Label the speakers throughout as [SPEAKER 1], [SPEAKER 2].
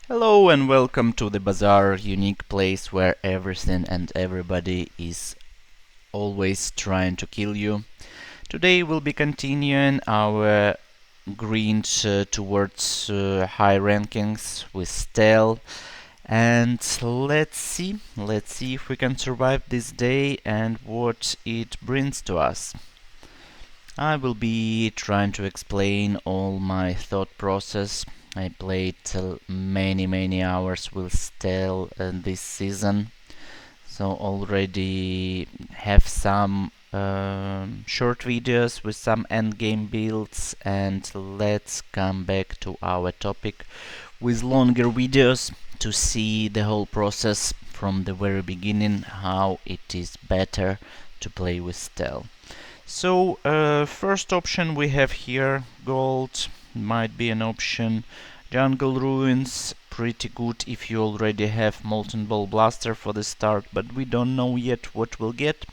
[SPEAKER 1] Hello and welcome to the Bazaar, unique place where everything and everybody is always trying to kill you. Today we'll be continuing our grind towards high rankings with Stell, and let's see if we can survive this day and what it brings to us. I will be trying to explain all my thought process. I played many hours with Stell this season, so already have some short videos with some endgame builds, and let's come back to our topic with longer videos to see the whole process from the very beginning, how it is better to play with Stell. So first option we have here, gold might be an option. Jungle ruins, pretty good if you already have molten ball blaster for the start, but we don't know yet what we'll get.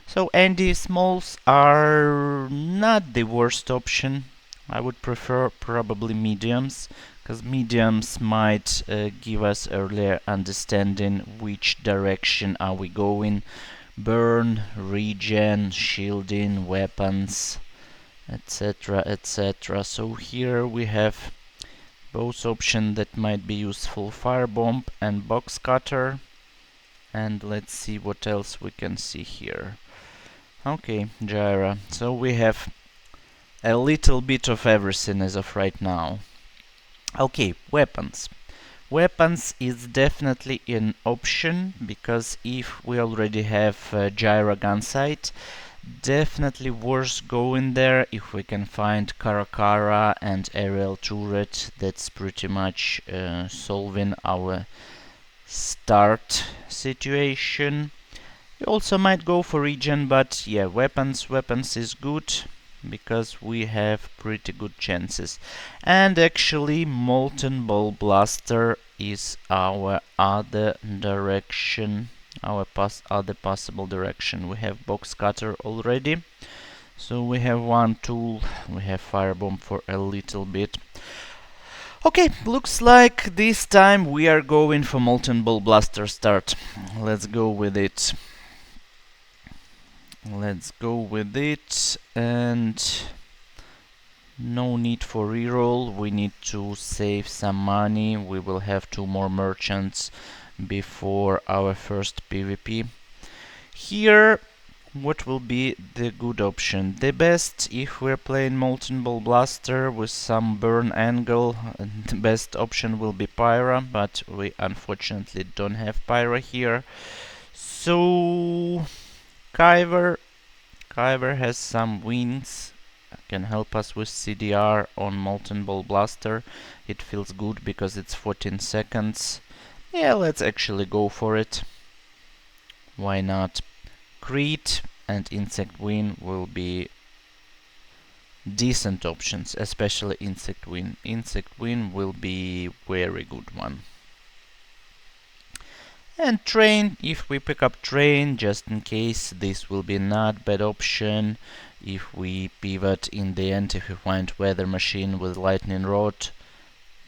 [SPEAKER 1] So Andy smalls are not the worst option. I would prefer probably mediums, because mediums might give us earlier understanding which direction are we going. Burn, regen, shielding, weapons, etc, etc. So here we have both options that might be useful, firebomb and box cutter. And let's see what else we can see here. Okay, Gyra. So we have a little bit of everything as of right now. Okay, weapons. Weapons is definitely an option, because if we already have Gyra gunsight, definitely worth going there. If we can find Karakara and aerial turret, that's pretty much solving our start situation. We also might go for regen, but yeah, weapons is good, because we have pretty good chances. And actually molten ball blaster is our other direction, our other possible direction. We have box cutter already, so we have one tool. We have firebomb for a little bit. Okay, looks like this time we are going for molten ball blaster start. Let's go with it. Let's go with it, and no need for reroll. We need to save some money. We will have 2 more merchants before our first PvP. Here, what will be the good option? The best, if we're playing Molten Ball Blaster with some burn angle, the best option will be Pyra, but we unfortunately don't have Pyra here. So Kyver has some wings, can help us with CDR on Molten Ball Blaster. It feels good because it's 14 seconds. Yeah, let's actually go for it. Why not? Creed and Insect Wing will be decent options, especially Insect Wing. Insect Wing will be very good one. And Train, if we pick up Train, just in case, this will be not bad option. If we pivot in the end, if we find Weather Machine with Lightning Rod,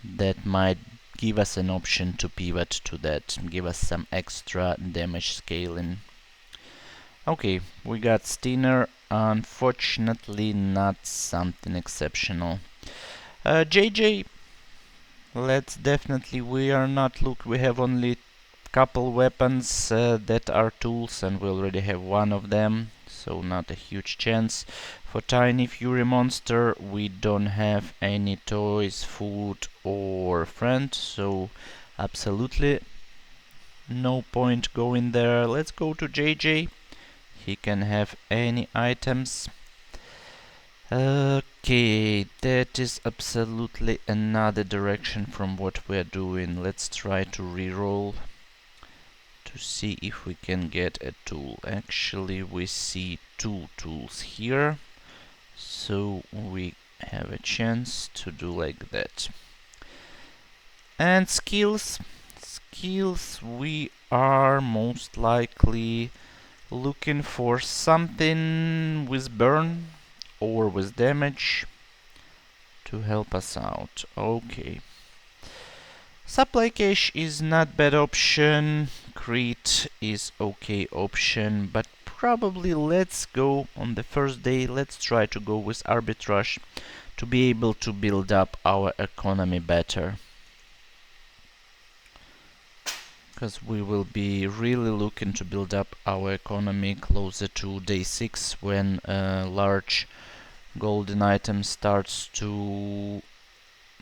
[SPEAKER 1] that might give us an option to pivot to that, give us some extra damage scaling. Okay, we got Steiner, unfortunately not something exceptional. JJ, let's definitely, we are not we have only couple weapons that are tools, and we already have one of them, so not a huge chance. For Tiny Fury Monster, we don't have any toys, food or friend, so absolutely no point going there. Let's go to JJ. He can have any items. Okay, that is absolutely another direction from what we're doing. Let's try to reroll to see if we can get a tool. Actually, we see 2 tools here, so we have a chance to do like that. And skills, we are most likely looking for something with burn or with damage to help us out. Okay. Supply cache is not bad option. Crete is okay option, but probably let's go on the first day. Let's try to go with arbitrage to be able to build up our economy better. Because we will be really looking to build up our economy closer to day 6 when a large golden item starts to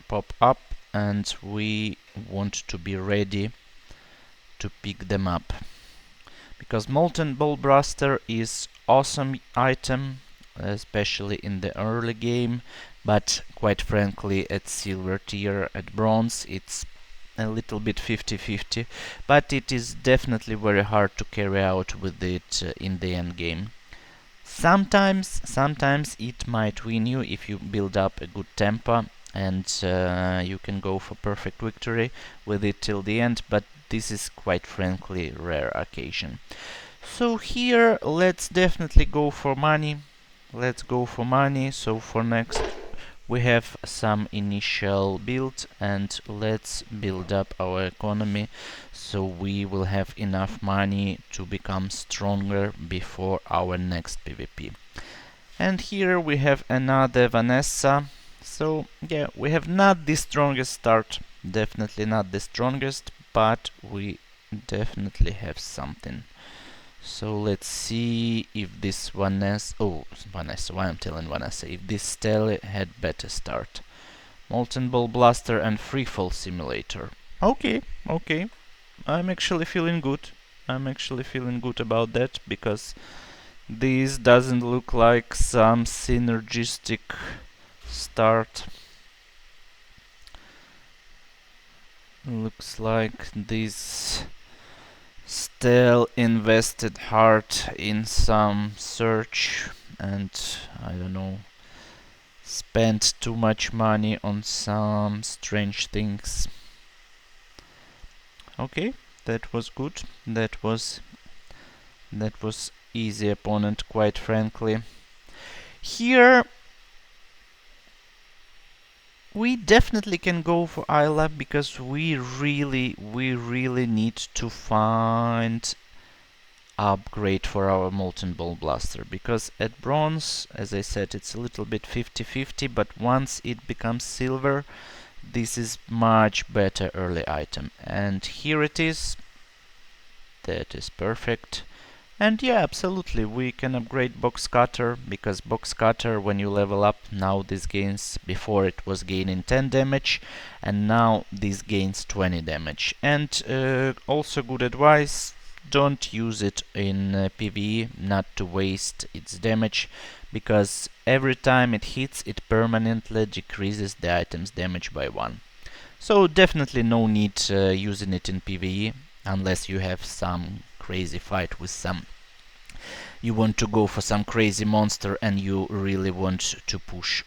[SPEAKER 1] pop up, and we want to be ready to pick them up. Because molten ball blaster is awesome item, especially in the early game, but quite frankly at silver tier, at bronze it's a little bit 50-50, but it is definitely very hard to carry out with it in the end game. Sometimes it might win you if you build up a good tempo and you can go for perfect victory with it till the end, but this is quite frankly rare occasion. So here let's definitely go for money. Let's go for money. So for next we have some initial build, and let's build up our economy so we will have enough money to become stronger before our next PvP. And here we have another Vanessa. So yeah, we have not the strongest start, definitely not the strongest, but we definitely have something. So let's see if this Vanessa, why I'm telling Vanessa, if this Stele had better start. Molten Ball Blaster and Freefall Simulator. Okay, I'm actually feeling good. I'm actually feeling good about that, because this doesn't look like some synergistic start. Looks like this still invested hard in some search and I don't know, spent too much money on some strange things. Okay, that was good. That was easy opponent, quite frankly. Here we definitely can go for Isla, because we really need to find upgrade for our Molten Ball Blaster, because at bronze, as I said, it's a little bit 50-50, but once it becomes silver, this is much better early item. And here it is. That is perfect. And yeah, absolutely, we can upgrade Box Cutter, because Box Cutter, when you level up, now this gains, before it was gaining 10 damage, and now this gains 20 damage. And also good advice, don't use it in PvE, not to waste its damage, because every time it hits, it permanently decreases the item's damage by 1. So definitely no need using it in PvE, unless you have some crazy fight with some, you want to go for some crazy monster and you really want to push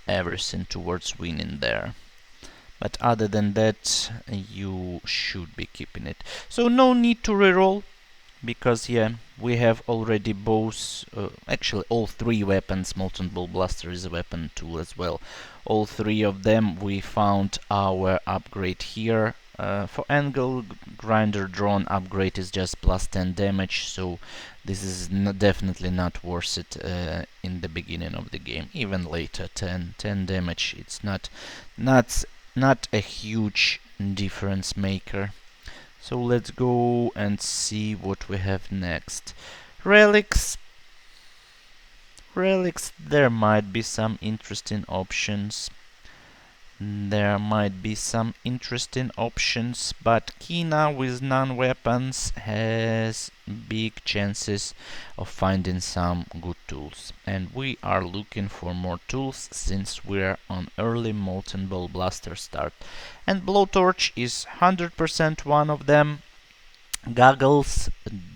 [SPEAKER 1] everything towards winning there. But other than that, you should be keeping it. So no need to reroll, because yeah, we have already both, actually all 3 weapons. Molten Ball Blaster is a weapon tool as well. All 3 of them we found our upgrade here. For Angle Grinder Drone upgrade is just plus 10 damage, so this is definitely not worth it in the beginning of the game. Even later, 10 damage, it's not a huge difference maker. So let's go and see what we have next. Relics. There might be some interesting options. But Kina with non-weapons has big chances of finding some good tools. And we are looking for more tools, since we're on early Molten Ball Blaster start. And Blowtorch is 100% one of them. Goggles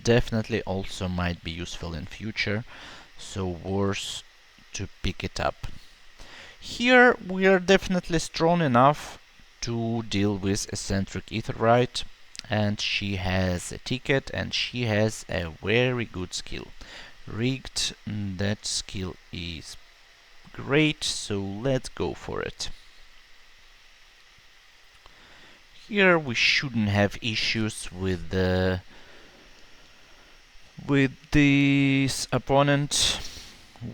[SPEAKER 1] definitely also might be useful in future, so worth to pick it up. Here we are definitely strong enough to deal with eccentric Aetheryte, and she has a ticket and she has a very good skill. Rigged, that skill is great, so let's go for it. Here we shouldn't have issues with this opponent.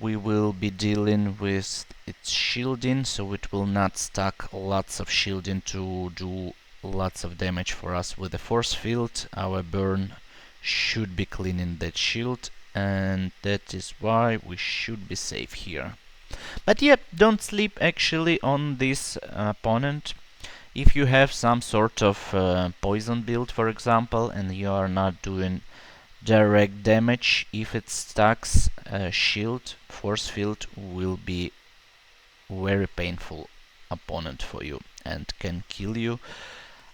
[SPEAKER 1] We will be dealing with its shielding, so it will not stack lots of shielding to do lots of damage for us with the force field. Our burn should be cleaning that shield, and that is why we should be safe here. But yeah, don't sleep actually on this opponent. If you have some sort of poison build, for example, and you are not doing direct damage, if it stacks a shield, force field will be very painful opponent for you and can kill you.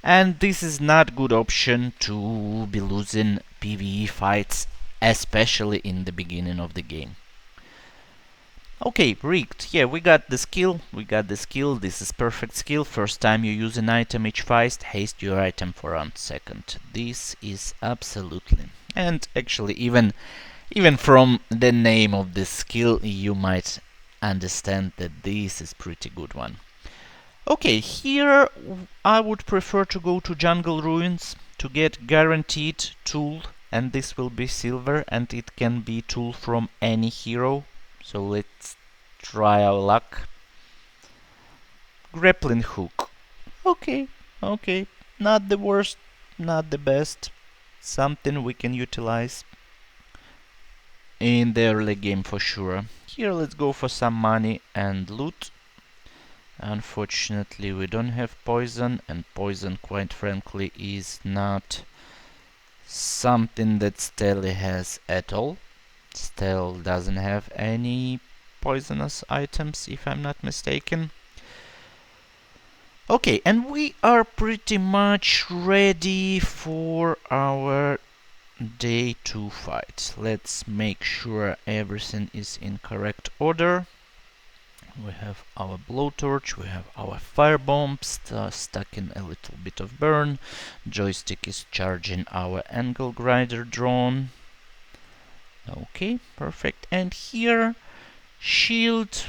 [SPEAKER 1] And this is not good option to be losing PvE fights, especially in the beginning of the game. Okay, rigged. Yeah, we got the skill. This is perfect skill. First time you use an item each fight, haste your item for 1 second. This is absolutely. And actually, even from the name of this skill, you might understand that this is pretty good one. Okay, here I would prefer to go to Jungle Ruins to get guaranteed tool, and this will be silver, and it can be tool from any hero. So let's try our luck. Grappling hook. Okay, okay. Not the worst, not the best. Something we can utilize in the early game for sure. Here let's go for some money and loot. Unfortunately we don't have poison, and poison quite frankly is not something that Steli has at all. Stel doesn't have any poisonous items if I'm not mistaken. Okay, and we are pretty much ready for our day 2 fight. Let's make sure everything is in correct order. We have our blowtorch, we have our firebombs stacking a little bit of burn. Joystick is charging our angle grinder drone. Okay, perfect. And here, shield.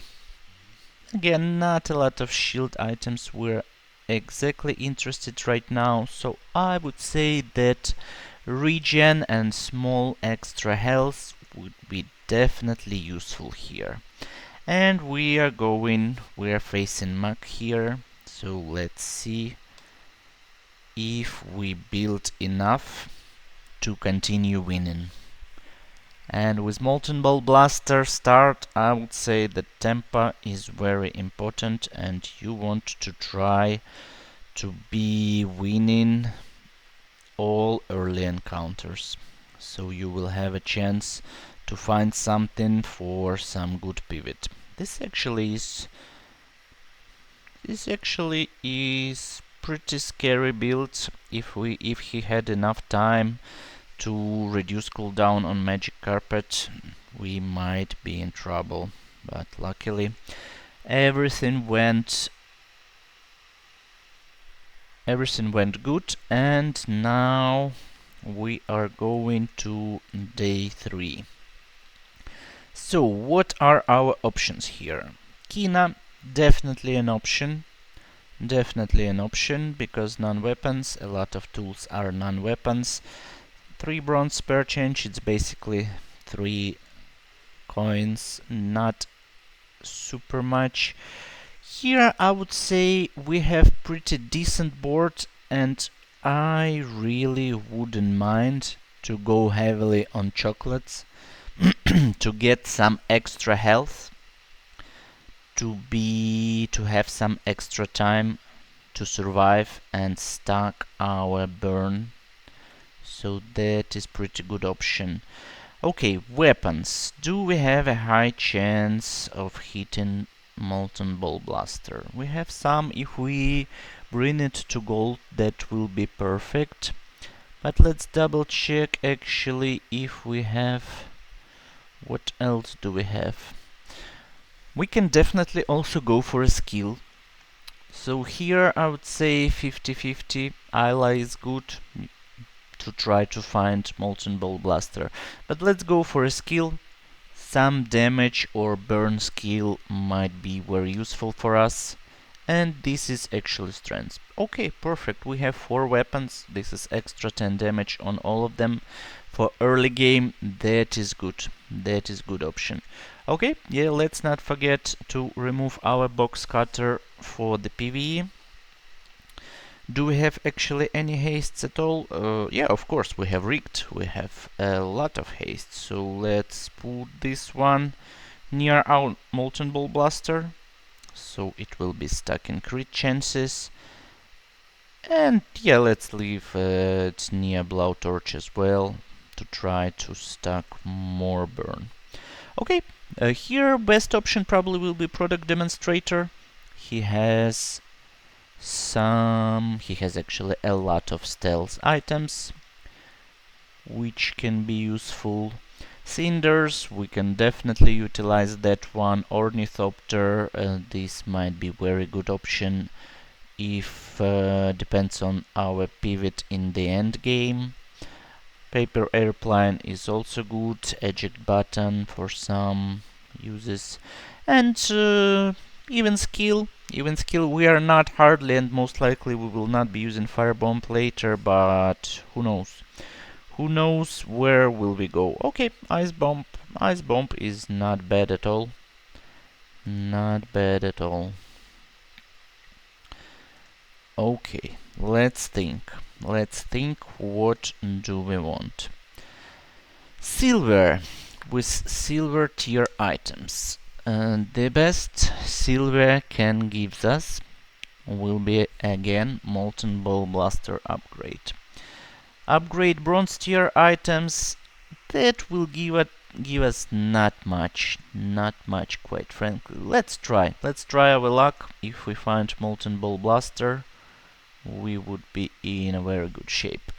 [SPEAKER 1] Again, not a lot of shield items we're exactly interested right now, so I would say that regen and small extra health would be definitely useful here. And we are facing Mach here, so let's see if we build enough to continue winning. And with Molten Ball Blaster start, I would say that tempo is very important, and you want to try to be winning all early encounters, so you will have a chance to find something for some good pivot. This actually is pretty scary build. If he had enough time to reduce cooldown on Magic Carpet, we might be in trouble. But luckily, everything went good, and now we are going to day 3. So what are our options here? Kina, definitely an option. Because non-weapons, a lot of tools are non-weapons. 3 bronze spare change, it's basically 3 coins, not super much. Here I would say we have pretty decent board, and I really wouldn't mind to go heavily on chocolates to get some extra health, to have some extra time to survive and stack our burn. So that is pretty good option. Okay, weapons. Do we have a high chance of hitting Molten Ball Blaster? We have some. If we bring it to gold, that will be perfect. But let's double check actually if we have... What else do we have? We can definitely also go for a skill. So here I would say 50-50. Ally is good to try to find Molten Ball Blaster. But let's go for a skill. Some damage or burn skill might be very useful for us. and this is actually strength. Okay, perfect. We have 4 weapons. This is extra 10 damage on all of them. For early game, that is good. That is good option. Okay, yeah, let's not forget to remove our box cutter for the PvE. Do we have actually any hastes at all? Yeah, of course, we have rigged. We have a lot of haste. So let's put this one near our molten ball blaster, so it will be stuck in crit chances. And yeah, let's leave it near blowtorch as well to try to stack more burn. Okay, here best option probably will be product demonstrator. He has actually a lot of stealth items which can be useful. Cinders, we can definitely utilize that one. Ornithopter, this might be very good option if depends on our pivot in the end game. Paper airplane is also good. Eject button for some uses, and even skill. Even skill, we are not hardly, and most likely we will not be using firebomb later, but who knows? Who knows where will we go? Okay, ice bomb. Ice bomb is not bad at all. Not bad at all. Okay, let's think. Let's think what do we want. Silver, with silver tier items. The best silver can give us will be again molten ball blaster upgrade. Upgrade bronze tier items, that will give us not much quite frankly. Let's try our luck. If we find molten ball blaster, we would be in a very good shape.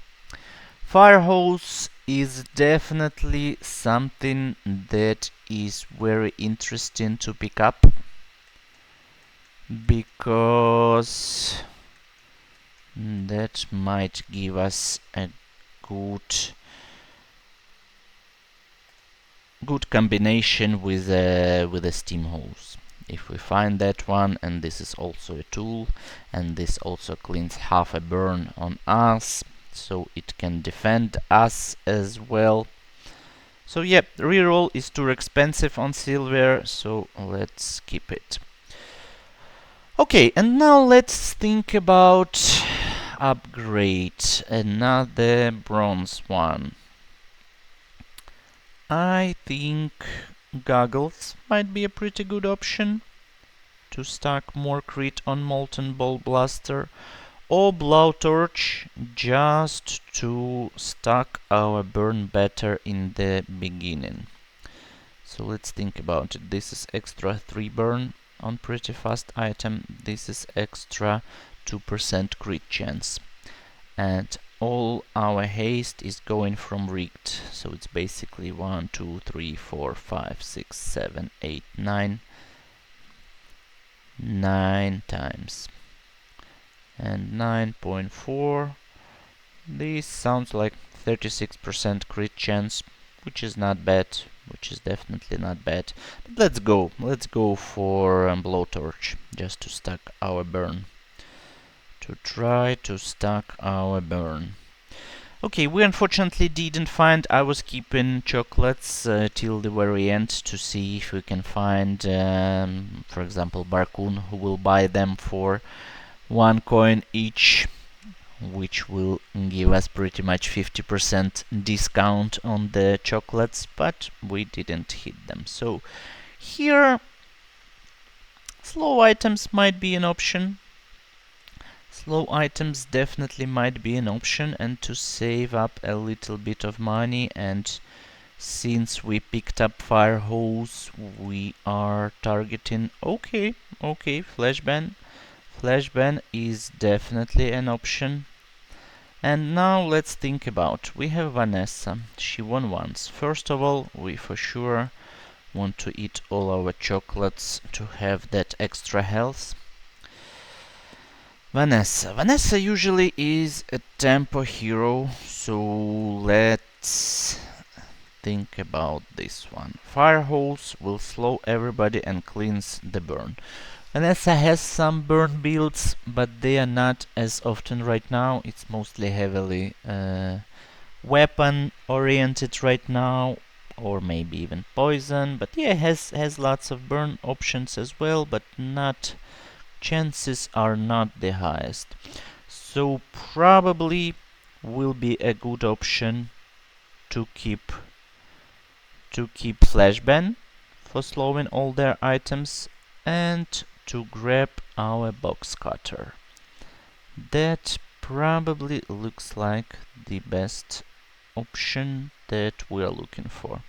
[SPEAKER 1] Fire hose is definitely something that is very interesting to pick up, because that might give us a good combination with a steam hose. If we find that one, and this is also a tool, and this also cleans half a burn on us, so it can defend us as well. So yeah, reroll is too expensive on silver, so let's keep it. Okay, and now let's think about upgrade, another bronze one. I think goggles might be a pretty good option to stack more crit on molten ball blaster, or blowtorch just to stack our burn better in the beginning. So let's think about it. This is extra 3 burn on pretty fast item. This is extra 2% crit chance. And all our haste is going from rigged, so it's basically 1, 2, 3, 4, 5, 6, 7, 8, 9 times, and 9.4. This sounds like 36% crit chance, which is not bad, which is definitely not bad. But let's go for blowtorch, just to stack our burn, to try to stack our burn. Okay, we unfortunately didn't find. I was keeping chocolates till the very end to see if we can find, for example, Barcoon, who will buy them for 1 coin each, which will give us pretty much 50% discount on the chocolates, but we didn't hit them. So here, slow items might be an option. Slow items definitely might be an option, and to save up a little bit of money, and since we picked up fire hose, we are targeting okay, flashbang. Flashbang is definitely an option. And now let's think about, we have Vanessa, she won once. First of all, we for sure want to eat all our chocolates to have that extra health. Vanessa usually is a tempo hero, so let's think about this one. Fire hose will slow everybody and cleans the burn. Vanessa has some burn builds, but they are not as often right now. It's mostly heavily weapon oriented right now, or maybe even poison. But yeah, has lots of burn options as well, but not chances are not the highest. So probably will be a good option to keep flashbang for slowing all their items and to grab our box cutter. That probably looks like the best option that we're looking for.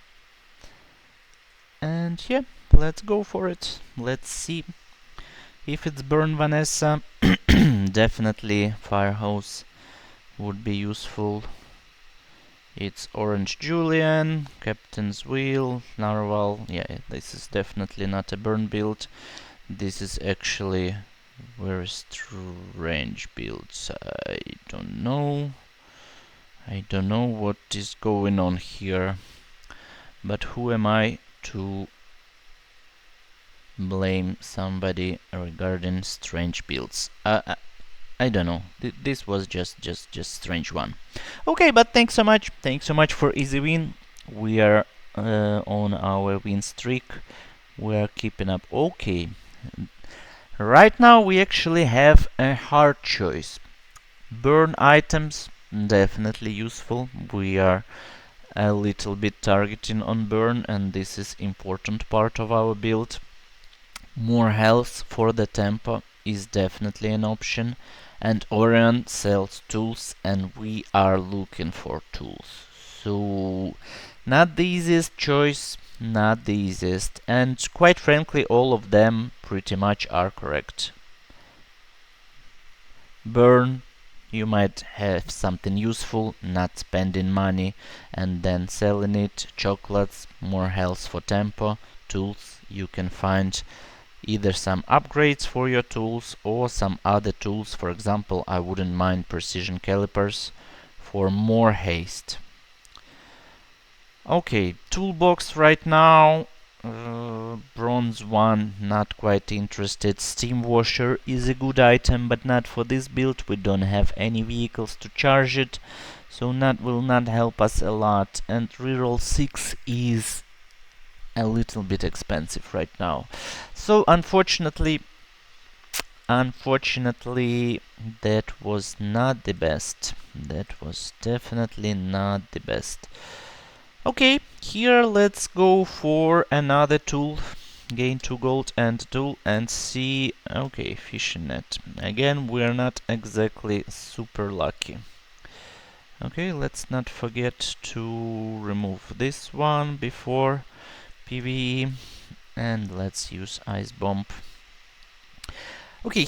[SPEAKER 1] And yeah, let's go for it. Let's see if it's burn Vanessa. Definitely fire hose would be useful. It's Orange Julian, Captain's Wheel, Narwhal. Yeah, this is definitely not a burn build. This is actually very strange builds. I don't know. I don't know what is going on here. But who am I to blame somebody regarding strange builds? I don't know. This was just strange one. Okay, but thanks so much. Thanks so much for easy win. We are on our win streak. We are keeping up. Okay. Right now we actually have a hard choice. Burn items, definitely useful. We are a little bit targeting on burn, and this is important part of our build. More health for the tempo is definitely an option, and Orion sells tools and we are looking for tools. So not the easiest choice, not the easiest, and quite frankly all of them pretty much are correct. Burn, you might have something useful, not spending money and then selling it. Chocolates, more health for tempo. Tools, you can find either some upgrades for your tools or some other tools. For example, I wouldn't mind precision calipers for more haste. Okay, toolbox right now, bronze one, not quite interested. Steam washer is a good item, but not for this build. We don't have any vehicles to charge it, so that will not help us a lot. And reroll 6 is a little bit expensive right now. So unfortunately, that was not the best. That was definitely not the best. Okay, here let's go for another tool. Gain 2 gold and tool and see. Okay, fishing net. Again, we're not exactly super lucky. Okay, let's not forget to remove this one before PvE. And let's use ice bomb. Okay,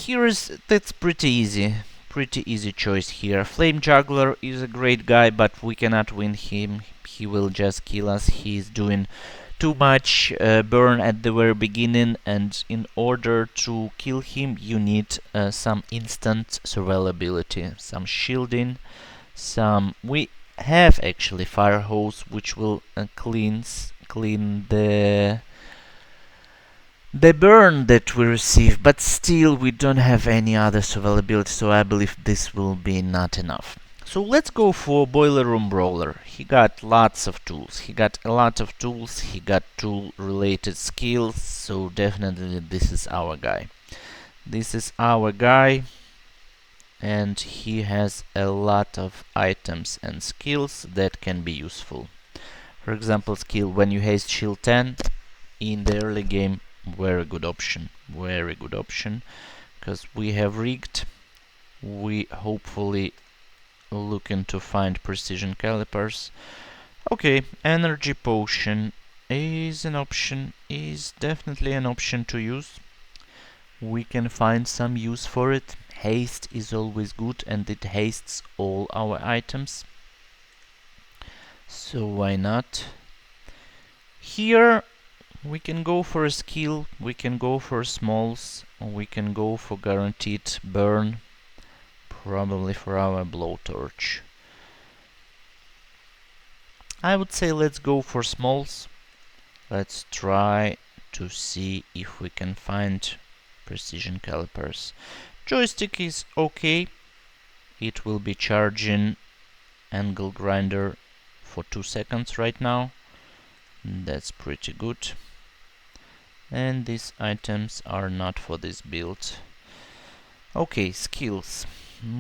[SPEAKER 1] that's pretty easy. Pretty easy choice here. Flame Juggler is a great guy, but we cannot win him. He will just kill us. He's doing too much burn at the very beginning, and in order to kill him, you need some instant survivability, some shielding, some. We have actually fire hose, which will clean the burn that we receive, but still we don't have any other survivability, so I believe this will be not enough. So let's go for Boiler Room Brawler. He got lots of tools. He got a lot of tools. He got tool related skills, so definitely this is our guy. This is our guy, and he has a lot of items and skills that can be useful. For example, skill when you haste shield 10 in the early game, very good option, because we have rigged. We hopefully looking to find precision calipers. Okay, energy potion is an option, is definitely an option to use. We can find some use for it. Haste is always good, and it hastes all our items, so why not? Here we can go for a skill, we can go for smalls, we can go for guaranteed burn, probably for our blowtorch. I would say let's go for smalls. Let's try to see if we can find precision calipers. Joystick is okay. It will be charging angle grinder for 2 seconds right now. That's pretty good. And these items are not for this build. Okay, skills.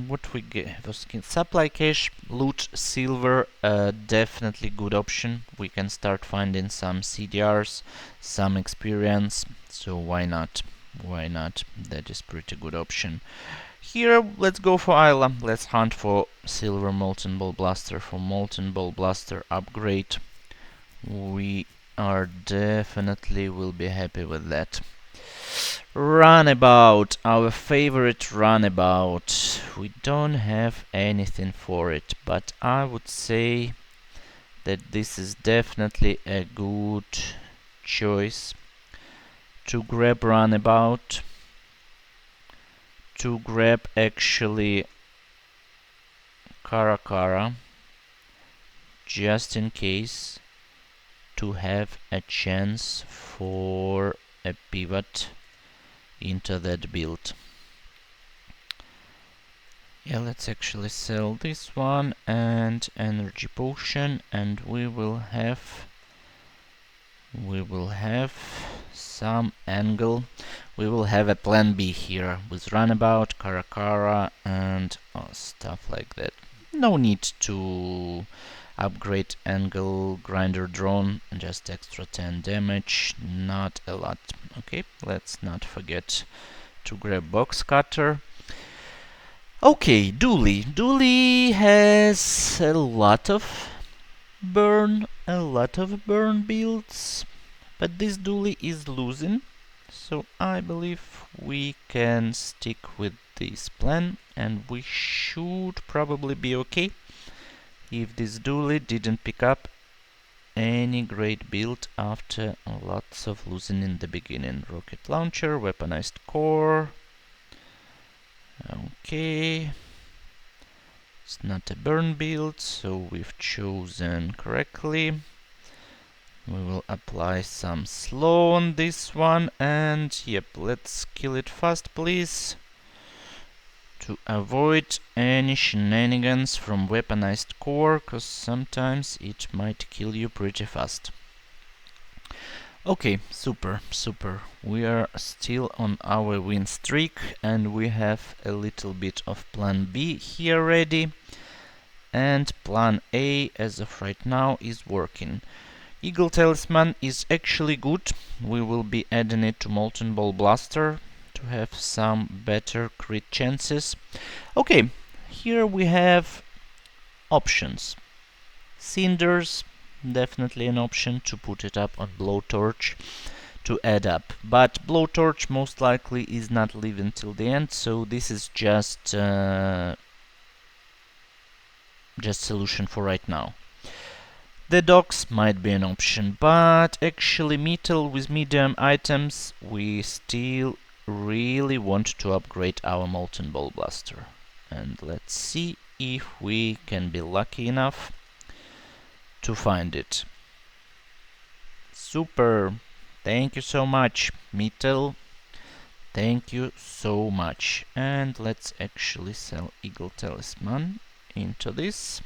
[SPEAKER 1] What we get for skills? Supply cache, loot, silver, definitely good option. We can start finding some CDRs, some experience, so why not? Why not? That is pretty good option. Here, let's go for Isla. Let's hunt for silver molten ball blaster. For molten ball blaster upgrade, we are definitely will be happy with that. Runabout, our favorite runabout. We don't have anything for it, but I would say that this is definitely a good choice to grab runabout, to grab actually Karakara, just in case, to have a chance for a pivot into that build. Yeah, let's actually sell this one and energy potion, and we will have some angle. We will have a plan B here with runabout, Karakara, and stuff like that. No need to upgrade angle grinder drone, just extra 10 damage, not a lot. Okay, let's not forget to grab box cutter. Okay, Dooley. Dooley has a lot of burn builds, but this Dooley is losing, so I believe we can stick with this plan and we should probably be okay if this Dooley didn't pick up any great build after lots of losing in the beginning. Rocket launcher, weaponized core. Okay. It's not a burn build, so we've chosen correctly. We will apply some slow on this one, and yep, let's kill it fast, please, to avoid any shenanigans from weaponized core, cause sometimes it might kill you pretty fast. Okay, super. We are still on our win streak, and we have a little bit of plan B here ready, and plan A as of right now is working. Eagle Talisman is actually good. We will be adding it to Molten Ball Blaster to have some better crit chances. Okay, here we have options. Cinders, definitely an option to put it up on Blowtorch to add up. But Blowtorch most likely is not living till the end, so this is just solution for right now. The docks might be an option, but actually metal with medium items, we still really want to upgrade our Molten Ball Blaster. And let's see if we can be lucky enough to find it. Super! Thank you so much, metal. Thank you so much. And let's actually sell Eagle Talisman into this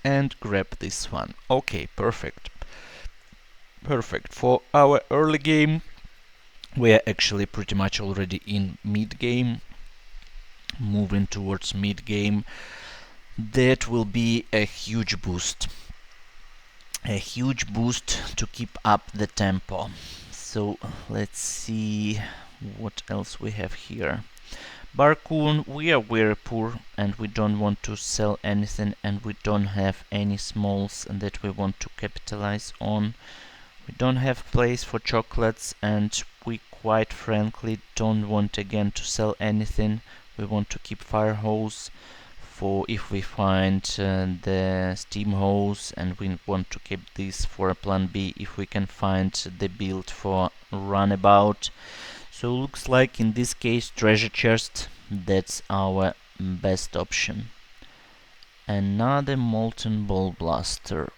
[SPEAKER 1] and grab this one. Okay, perfect. For our early game, we are actually pretty much already in mid game, moving towards mid game. That will be a huge boost to keep up the tempo. So let's see what else we have here. Barcoon, we are very poor and we don't want to sell anything, and we don't have any smalls that we want to capitalize on. We don't have place for chocolates, and we quite frankly don't want again to sell anything. We want to keep fire hose for if we find the steam hose, and we want to keep this for a plan B if we can find the build for runabout. So looks like in this case treasure chest, that's our best option. Another molten ball blaster.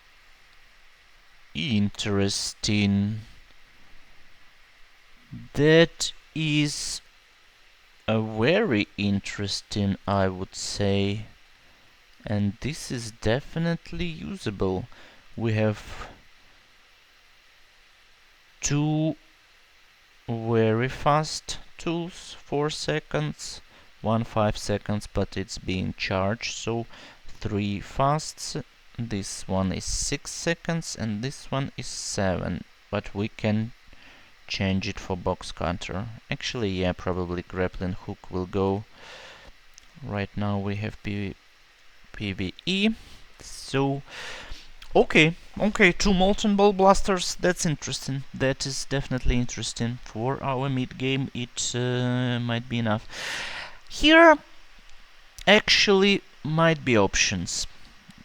[SPEAKER 1] Interesting. That is a very interesting, I would say, and this is definitely usable. We have two very fast tools, 4 seconds, one 5 seconds, but it's being charged, so 3 fasts. This one is 6 seconds and this one is 7, but we can change it for box cutter. Actually, yeah, probably grappling hook will go. Right now we have PvE, so okay, 2 molten ball blasters, that's interesting. That is definitely interesting. For our mid game, it might be enough. Here, actually, might be options.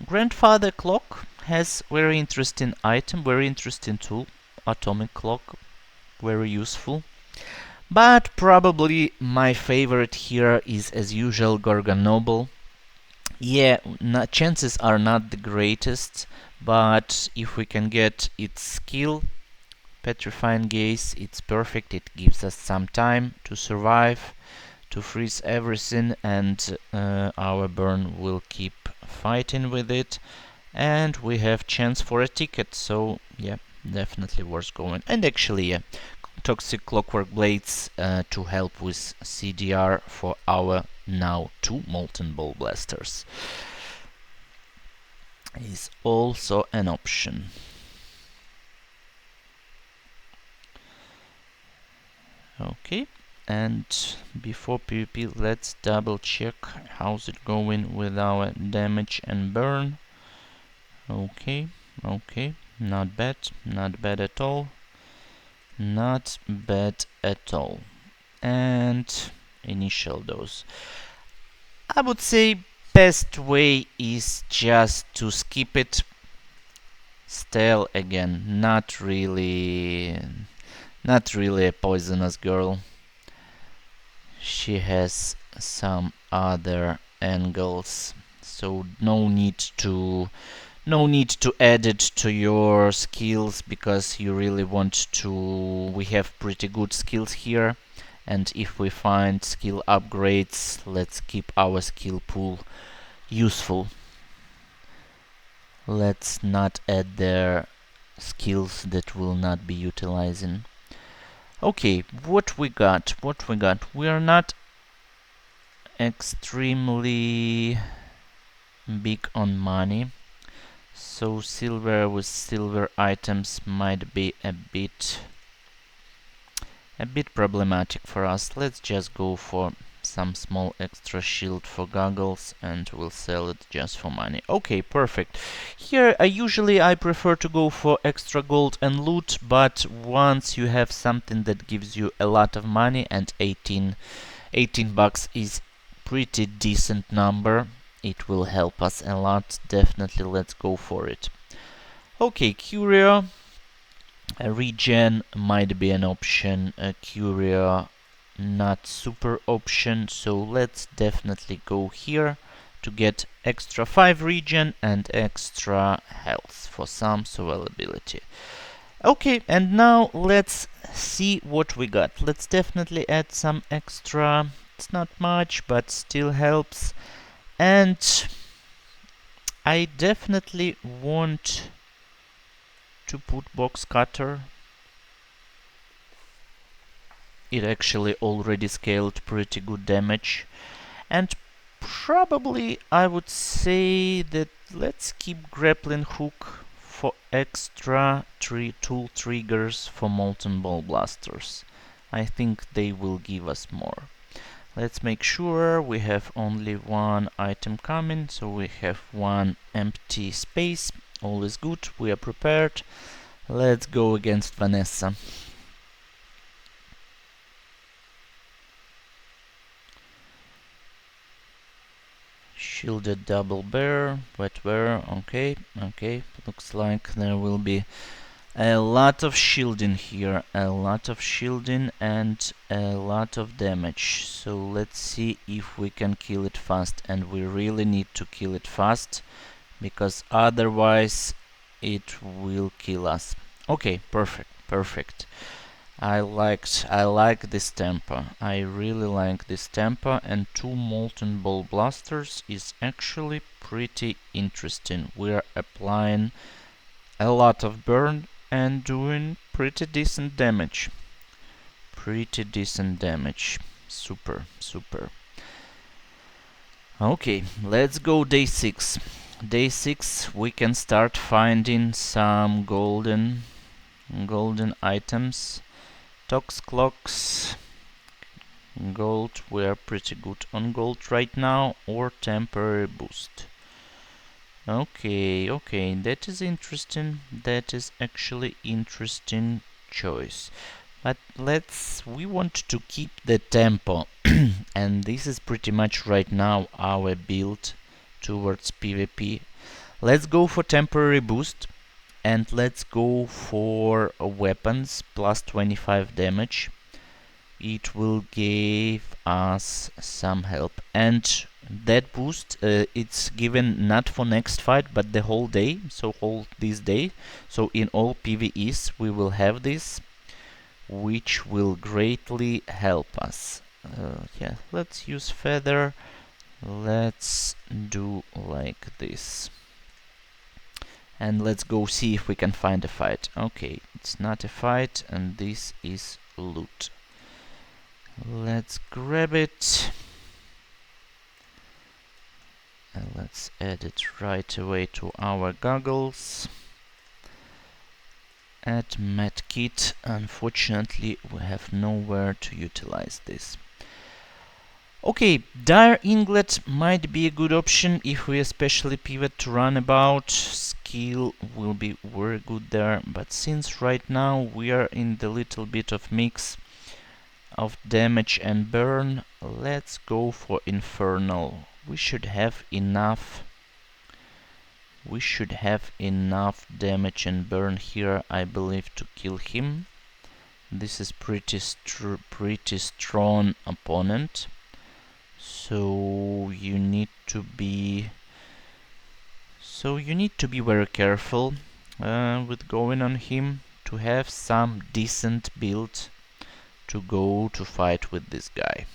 [SPEAKER 1] Grandfather clock has very interesting item, very interesting tool. Atomic clock, very useful. But probably my favorite here is, as usual, Gorgon Noble. Yeah, chances are not the greatest, but if we can get its skill, Petrifying Gaze, it's perfect. It gives us some time to survive, to freeze everything, and our burn will keep fighting with it. And we have chance for a ticket, so yeah, definitely worth going. And actually, yeah, Toxic Clockwork Blades to help with CDR for our now 2 Molten Ball Blasters is also an option. Okay, and before PvP, let's double check how's it going with our damage and burn. Okay, not bad at all. Not bad at all. And initial dose. I would say best way is just to skip it. Stale again, not really a poisonous girl. She has some other angles, so no need to add it to your skills, because you really want to. We have pretty good skills here, and if we find skill upgrades, let's keep our skill pool useful. Let's not add their skills that will not be utilizing. Okay, what we got? We are not extremely big on money, so silver with silver items might be a bit problematic for us. Let's just go for some small extra shield for goggles, and we'll sell it just for money. Okay, perfect. Here usually I prefer to go for extra gold and loot, but once you have something that gives you a lot of money, and 18 bucks is pretty decent number, it will help us a lot. Definitely, let's go for it. Okay, Curio. A regen might be an option, a Curio not super option, so let's definitely go here to get extra 5 regen and extra health for some survivability. Okay, and now let's see what we got. Let's definitely add some extra, it's not much, but still helps. And I definitely want to put box cutter. It actually already scaled pretty good damage, and probably I would say that let's keep grappling hook for extra tool triggers for molten ball blasters. I think they will give us more. Let's make sure we have only one item coming, so we have one empty space. All is good, we are prepared. Let's go against Vanessa. Shielded double bear, wet bear, okay. Looks like there will be a lot of shielding here, a lot of shielding and a lot of damage. So let's see if we can kill it fast, and we really need to kill it fast, because otherwise it will kill us. Okay, perfect. I like this tempo. I really like this tempo, and two molten ball blasters is actually pretty interesting. We're applying a lot of burn and doing pretty decent damage. Pretty decent damage. Super, super. Okay, let's go day 6. Day 6 we can start finding some golden items. Tox clocks, gold, we're pretty good on gold right now, or temporary boost. Okay, okay, that is interesting. That is actually interesting choice. But we want to keep the tempo, and this is pretty much right now our build towards PvP. Let's go for temporary boost, and let's go for weapons plus 25 damage. It will give us some help, and that boost it's given not for next fight but the whole day, so whole this day. So in all PvEs we will have this, which will greatly help us. Yeah, let's use feather. Let's do like this, and let's go see if we can find a fight. Okay, it's not a fight, and this is loot. Let's grab it, and let's add it right away to our goggles. Add medkit. Unfortunately, we have nowhere to utilize this. Okay, dire inglet might be a good option if we especially pivot to runabout. Skill will be very good there, but since right now we are in the little bit of mix of damage and burn, let's go for infernal. We should have enough damage and burn here, I believe, to kill him. This is pretty strong opponent, so you need to be very careful with going on him to have some decent build to go to fight with this guy.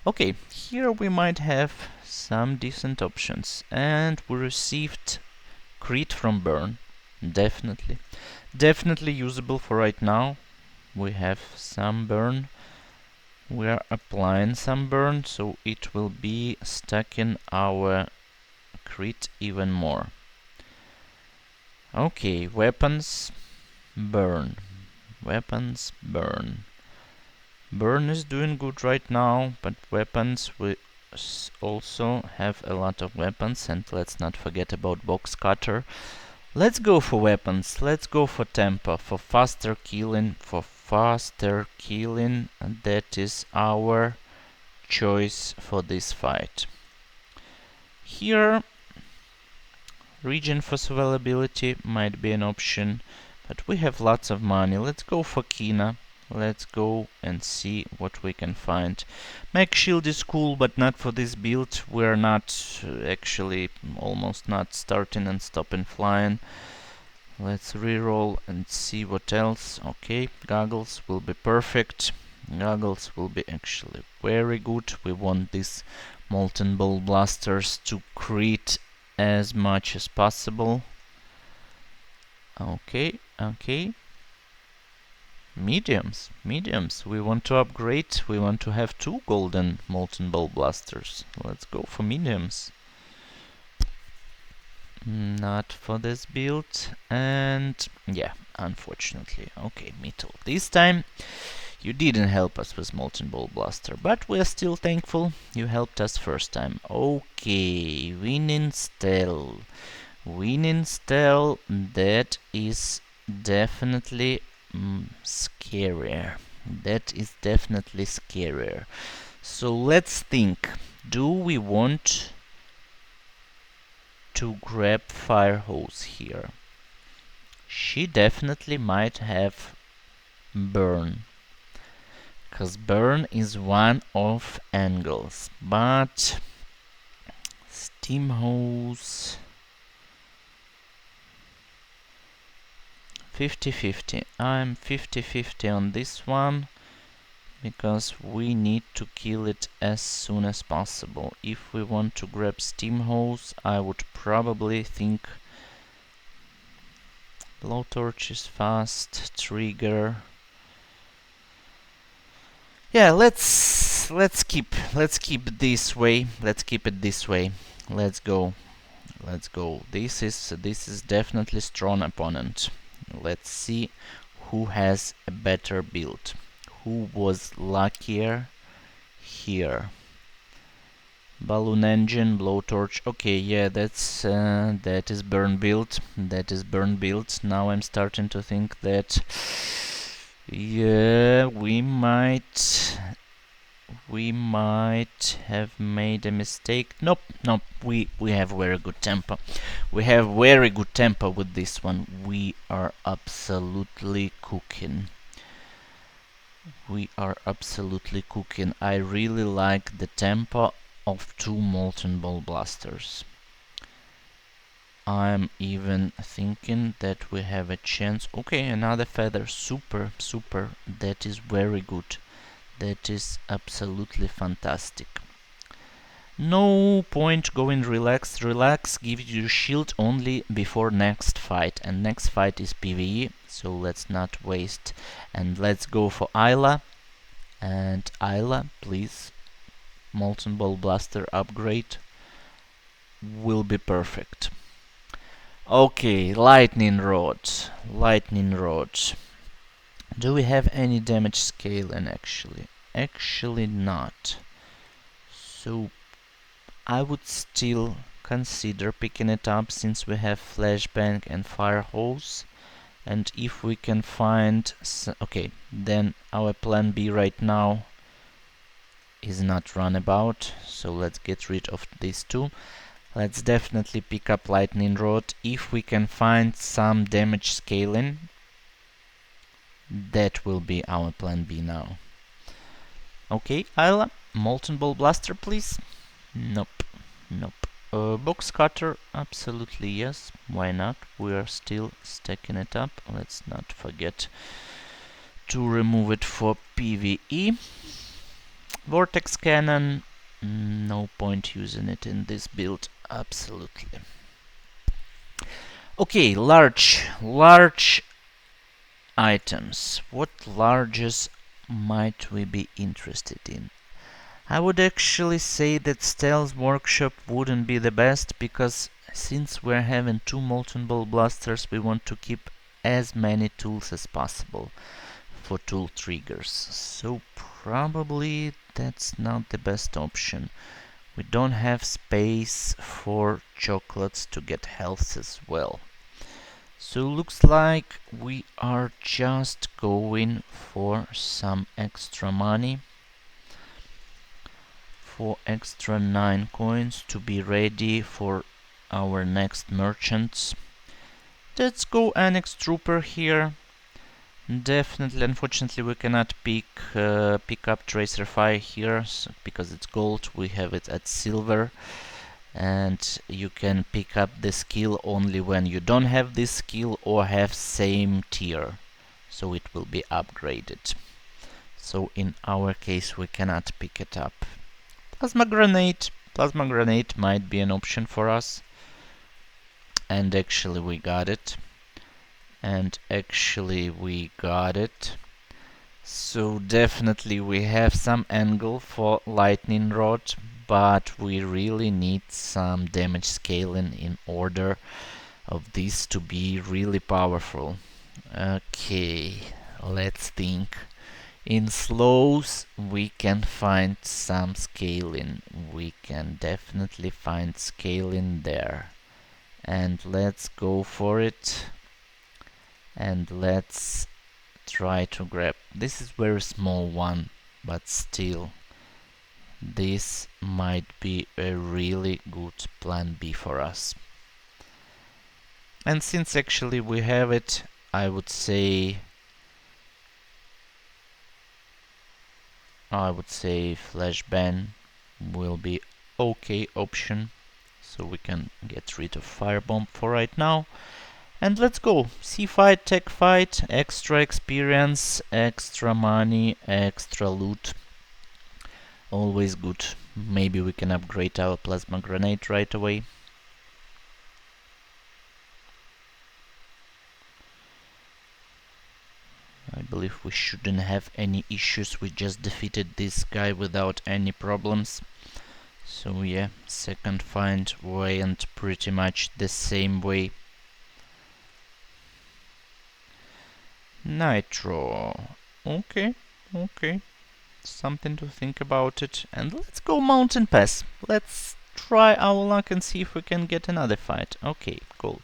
[SPEAKER 1] Okay, here we might have some decent options, and we received crit from burn. Definitely usable for right now. We have some burn. We are applying some burn, so it will be stacking our crit even more. Okay, weapons, burn. Weapons, burn. Burn is doing good right now, but weapons, we also have a lot of weapons, and let's not forget about box cutter. Let's go for weapons, let's go for tempo, for faster killing, and that is our choice for this fight. Here, regen for availability might be an option, but we have lots of money. Let's go for Kina. Let's go and see what we can find. Mech shield is cool, but not for this build. We're not actually almost not starting and stopping flying. Let's reroll and see what else. Okay, goggles will be perfect. Goggles will be actually very good. We want these molten ball blasters to crit as much as possible. Okay, okay. Mediums. We want to upgrade. We want to have 2 golden molten ball blasters. Let's go for mediums. Not for this build, and yeah, unfortunately. Okay, metal. This time you didn't help us with molten ball blaster, but we're still thankful you helped us first time. Okay, winning stell. That is definitely scarier. So let's think. Do we want to grab fire hose here? She definitely might have burn, cause burn is one of angles, but steam hose 50-50. I'm 50-50 on this one, because we need to kill it as soon as possible. If we want to grab steam hose, I would probably think blowtorch is fast, trigger. Yeah, let's keep it this way. Let's keep it this way. Let's go. Let's go. This is definitely strong opponent. Let's see who has a better build. Who was luckier here? Balloon engine, blowtorch. Okay, yeah, that is burn build. That is burn build. Now I'm starting to think that yeah, we might have made a mistake. Nope, nope. We have very good tempo. We have very good tempo with this one. We are absolutely cooking. We are absolutely cooking. I really like the tempo of 2 molten ball blasters. I'm even thinking that we have a chance. Okay, another feather. Super, super. That is very good. That is absolutely fantastic. No point going relax. Relax gives you shield only before next fight, and next fight is PvE, so let's not waste. And let's go for Isla. And Isla, please, Molten Ball Blaster upgrade will be perfect. Okay, Lightning Rod. Lightning Rod. Do we have any damage scaling actually? Actually not. So I would still consider picking it up since we have flashbang and fire hose. And if we can find... okay, then our plan B right now is not runabout, so let's get rid of these two. Let's definitely pick up lightning rod. If we can find some damage scaling, that will be our plan B now. Okay, Isla, molten ball blaster please. Nope, nope. Box cutter, absolutely yes, why not? We are still stacking it up. Let's not forget to remove it for PvE. Vortex cannon, no point using it in this build, absolutely. Okay, large items. What larges might we be interested in? I would actually say that Stealth Workshop wouldn't be the best, because since we're having 2 Molten Ball Blasters, we want to keep as many tools as possible for tool triggers. So probably that's not the best option. We don't have space for chocolates to get health as well. So looks like we are just going for some extra money, for extra 9 coins to be ready for our next merchants. Let's go Annex Trooper here. Definitely, unfortunately, we cannot pick up Tracer Fire here because it's gold. We have it at silver, and you can pick up the skill only when you don't have this skill or have same tier, so it will be upgraded. So in our case, we cannot pick it up. Plasma grenade might be an option for us, and actually we got it. So definitely we have some angle for lightning rod, but we really need some damage scaling in order of this to be really powerful. Okay, let's think. In slows we can find some scaling. We can definitely find scaling there. And let's go for it. And let's try to grab. This is very small one, but still this might be a really good plan B for us. And since actually we have it, I would say flashbang will be okay option, so we can get rid of firebomb for right now. And let's go. Sea fight, tech fight, extra experience, extra money, extra loot. Always good. Maybe we can upgrade our plasma grenade right away. I believe we shouldn't have any issues. We just defeated this guy without any problems. So yeah, second find went pretty much the same way. Nitro. Okay, okay. Something to think about it. And let's go mountain pass. Let's try our luck and see if we can get another fight. Okay, gold.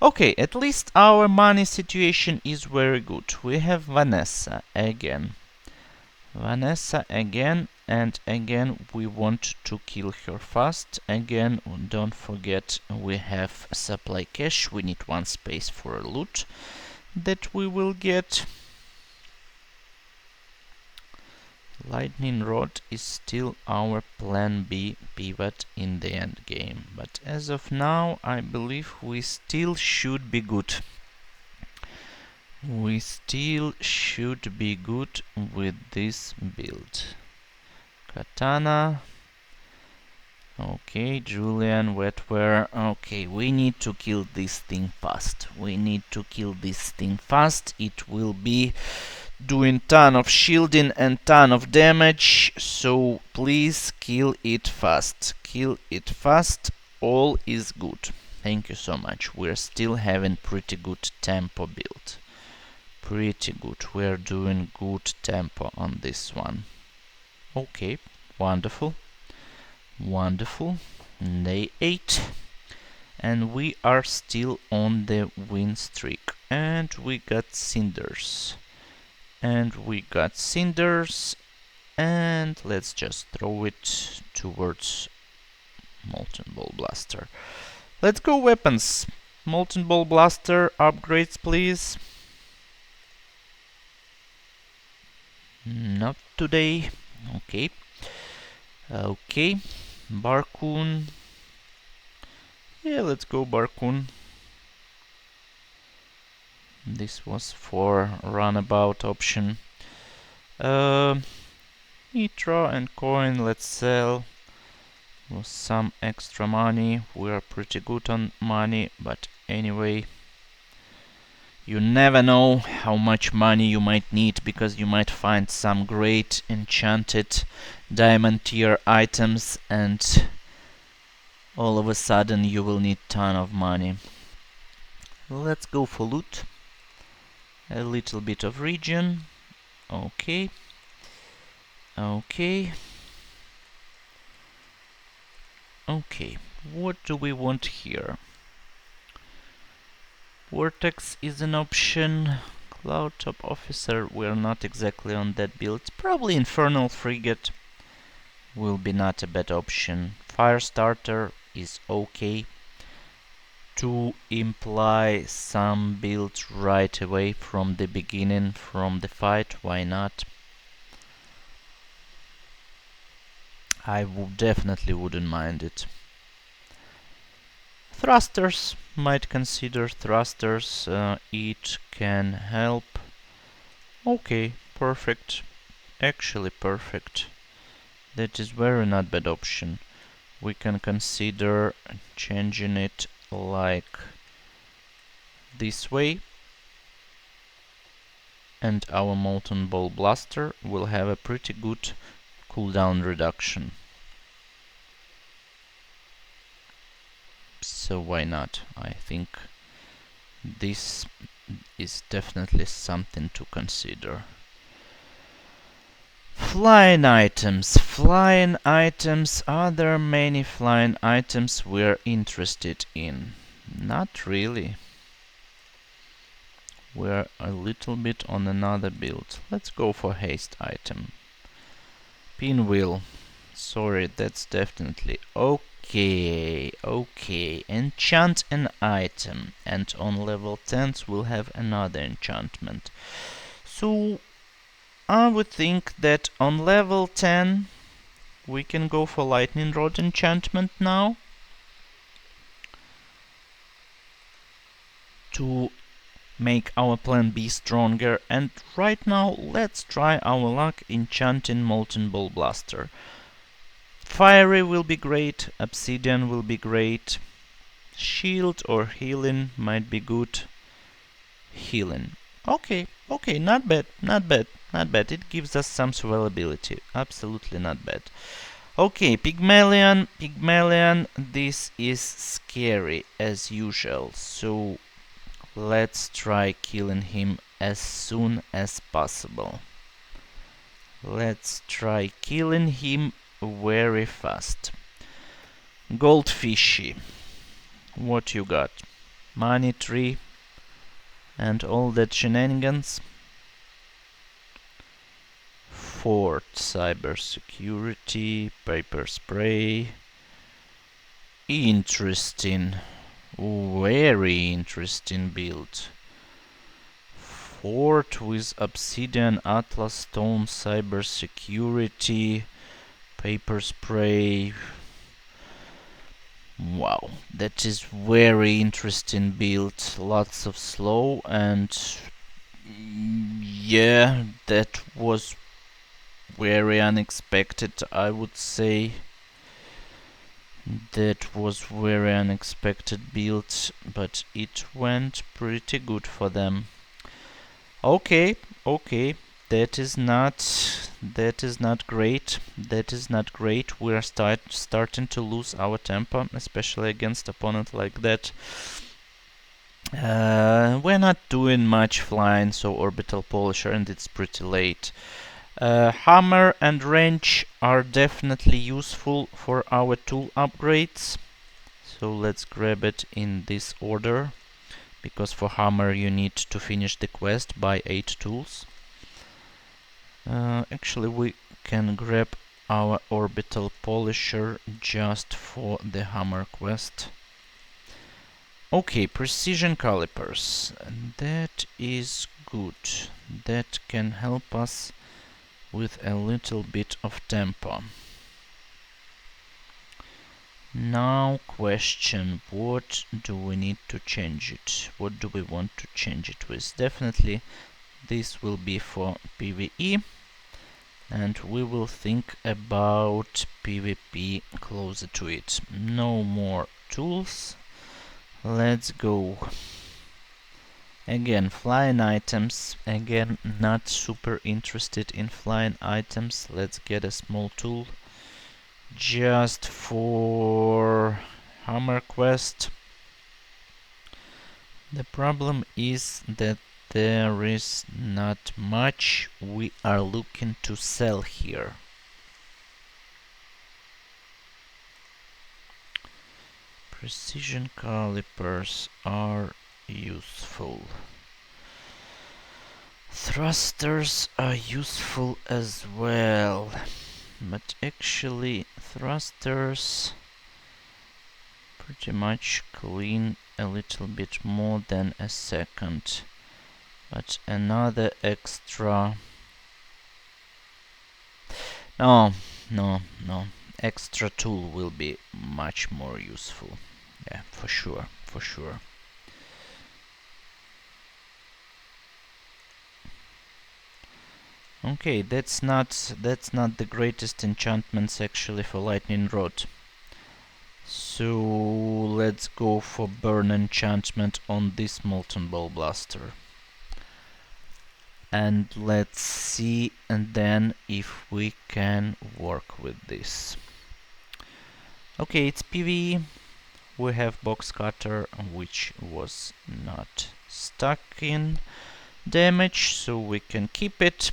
[SPEAKER 1] Okay, at least our money situation is very good. We have Vanessa again. Vanessa again, and again we want to kill her fast. Again, don't forget we have supply cache. We need one space for loot that we will get. Lightning rod is still our plan B pivot in the end game, but as of now I believe we still should be good. We still should be good with this build. Katana. Okay, Julian, wetware. Okay, we need to kill this thing fast. We need to kill this thing fast. It will be doing ton of shielding and ton of damage, so please kill it fast. Kill it fast. All is good. Thank you so much. We're still having pretty good tempo build. Pretty good. We're doing good tempo on this one. Okay, wonderful. Wonderful. Day 8. And we are still on the win streak. And we got cinders. And we got cinders. And let's just throw it towards molten ball blaster. Let's go weapons. Molten ball blaster upgrades, please. Not today. Okay. Okay. Barcoon. Yeah, let's go Barcoon. This was for runabout option. Nitro and coin, let's sell. With some extra money. We are pretty good on money, but anyway. You never know how much money you might need, because you might find some great enchanted diamond tier items and all of a sudden you will need ton of money. Let's go for loot. A little bit of region. Okay. Okay. Okay. What do we want here? Vortex is an option. Cloud Top Officer, we're not exactly on that build. Probably Infernal Frigate will be not a bad option. Firestarter is okay. To imply some builds right away from the beginning, from the fight, why not? I definitely wouldn't mind it. Thrusters, might consider thrusters, it can help. Okay, perfect. Actually perfect. That is very not bad option. We can consider changing it like this way, and our molten ball blaster will have a pretty good cooldown reduction. So why not? I think this is definitely something to consider. Flying items. Flying items. Are there many flying items we're interested in? Not really. We're a little bit on another build. Let's go for haste item. Pinwheel. Sorry, that's definitely okay. Okay. Enchant an item, and on level 10s we'll have another enchantment. So I would think that on level 10 we can go for lightning rod enchantment now. to make our plan B stronger. And right now let's try our luck enchanting molten ball blaster. Fiery will be great, obsidian will be great, shield or healing might be good. Healing. Okay, okay, not bad, not bad, not bad. It gives us some survivability. Absolutely not bad. Okay, Pygmalion, this is scary as usual. So let's try killing him as soon as possible. Let's try killing him very fast. Goldfishy. What you got? Money tree and all that shenanigans. Fort, cybersecurity, paper spray. Interesting. Very interesting build. Fort with obsidian, atlas stone, cybersecurity, paper spray. Wow, that is very interesting build. Lots of slow and yeah, that was very unexpected, I would say. That was very unexpected build, but it went pretty good for them. Okay, okay, that is not great. That is not great. We are starting to lose our temper, especially against opponent like that. We're not doing much flying, so orbital polisher, and it's pretty late. Hammer and wrench are definitely useful for our tool upgrades. So let's grab it in this order, because for hammer you need to finish the quest by 8 tools. Actually, we can grab our orbital polisher just for the hammer quest. Okay, precision calipers. That is good. That can help us with a little bit of tempo. Now question, what do we need to change it? What do we want to change it with? Definitely this will be for PvE, and we will think about PvP closer to it. No more tools. Let's go. Again, flying items. Again, not super interested in flying items. Let's get a small tool just for hammer quest. The problem is that there is not much we are looking to sell here. Precision calipers are useful. Thrusters are useful as well, but actually thrusters pretty much clean a little bit more than a second, but another extra no, extra tool will be much more useful. Yeah, for sure, for sure. Okay, that's not the greatest enchantments actually for lightning rod. So let's go for burn enchantment on this molten ball blaster. And let's see and then if we can work with this. Okay, it's PvE. We have box cutter, which was not stuck in damage, so we can keep it.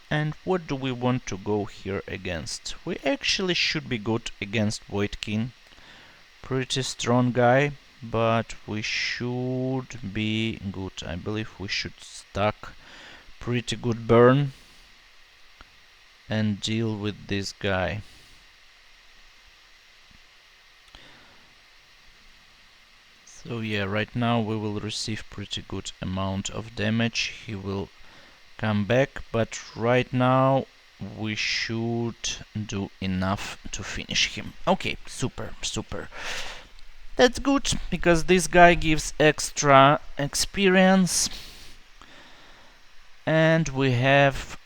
[SPEAKER 1] And what do we want to go here against? We actually should be good against Voidkin. Pretty strong guy, but we should be good. I believe we should stack pretty good burn and deal with this guy. So yeah, right now we will receive pretty good amount of damage. He will come back, but right now we should do enough to finish him. Okay, super. That's good, because this guy gives extra experience. And we have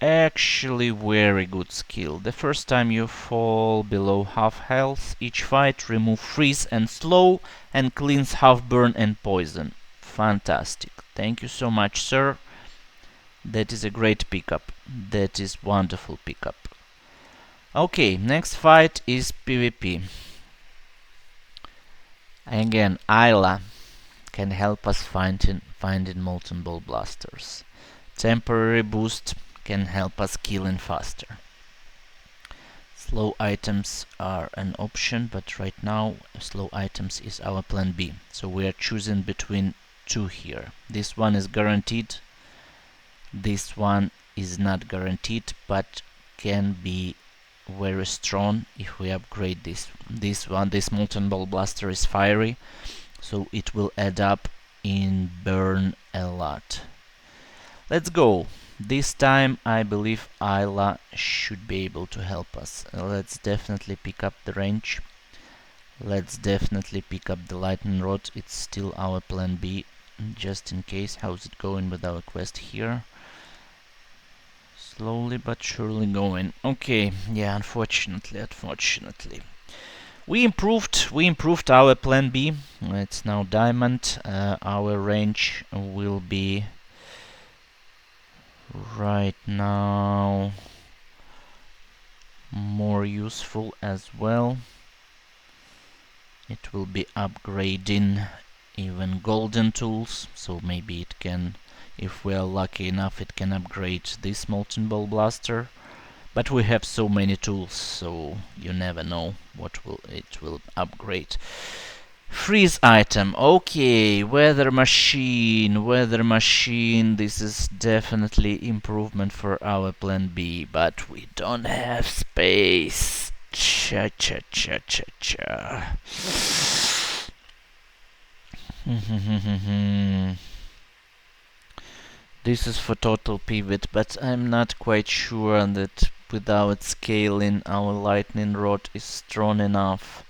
[SPEAKER 1] actually very good skill. The first time you fall below half health, each fight remove freeze and slow and cleanse half burn and poison. Fantastic. Thank you so much, sir. That is a great pickup. That is wonderful pickup. Okay, next fight is PvP. Again, Ayla can help us finding molten ball blasters. Temporary boost can help us killing faster. Slow items are an option, but right now slow items is our plan B. So we are choosing between two here. This one is guaranteed. This one is not guaranteed, but can be very strong if we upgrade this. This molten ball blaster is fiery, so it will add up in burn a lot. Let's go. This time I believe Ayla should be able to help us. Let's definitely pick up the range. Let's definitely pick up the lightning rod. It's still our plan B, just in case. How's it going with our quest here? Slowly but surely going. Okay, yeah, unfortunately. We improved our plan B. It's now diamond. Our range will be right now more useful as well. It will be upgrading even golden tools, so maybe it can, if we are lucky enough, it can upgrade this molten ball blaster. But we have so many tools, so you never know what it will upgrade. Freeze item. Okay, weather machine. This is definitely improvement for our plan B, but we don't have space. Cha. This is for total pivot, but I'm not quite sure that without scaling our lightning rod is strong enough.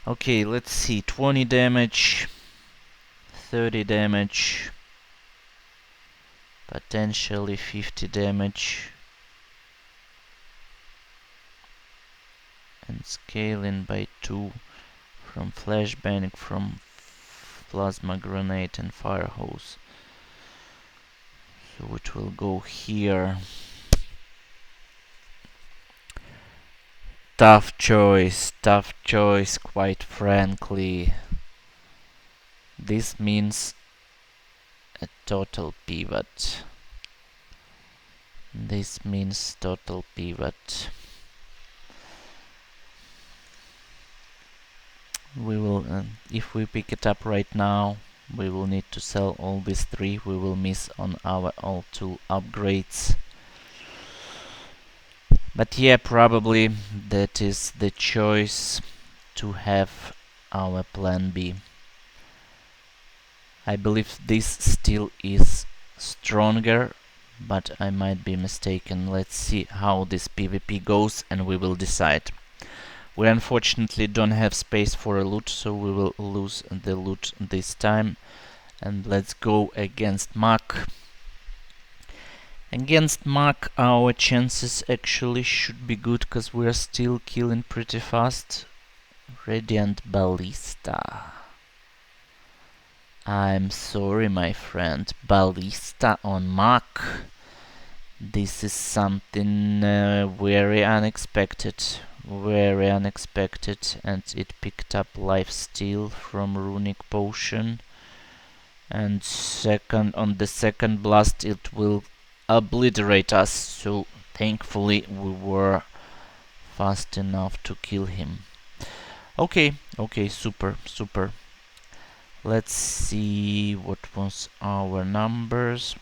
[SPEAKER 1] Okay, let's see. 20 damage, 30 damage, potentially 50 damage, and scaling by 2 from flashbang, from plasma grenade and fire hose. So it will go here. Tough choice, quite frankly. This means a total pivot. We will, if we pick it up right now, we will need to sell all these 3. We will miss on our all tool upgrades. But yeah, probably that is the choice to have our plan B. I believe this still is stronger, but I might be mistaken. Let's see how this PvP goes and we will decide. We unfortunately don't have space for a loot, so we will lose the loot this time. And let's go against Mach. Against Mach our chances actually should be good, because we are still killing pretty fast. Radiant Ballista. I'm sorry, my friend. Ballista on Mach. This is something very unexpected. And it picked up lifesteal from runic potion. And on the second blast it will obliterate us, so thankfully we were fast enough to kill him. Okay, super. Let's see what were our numbers,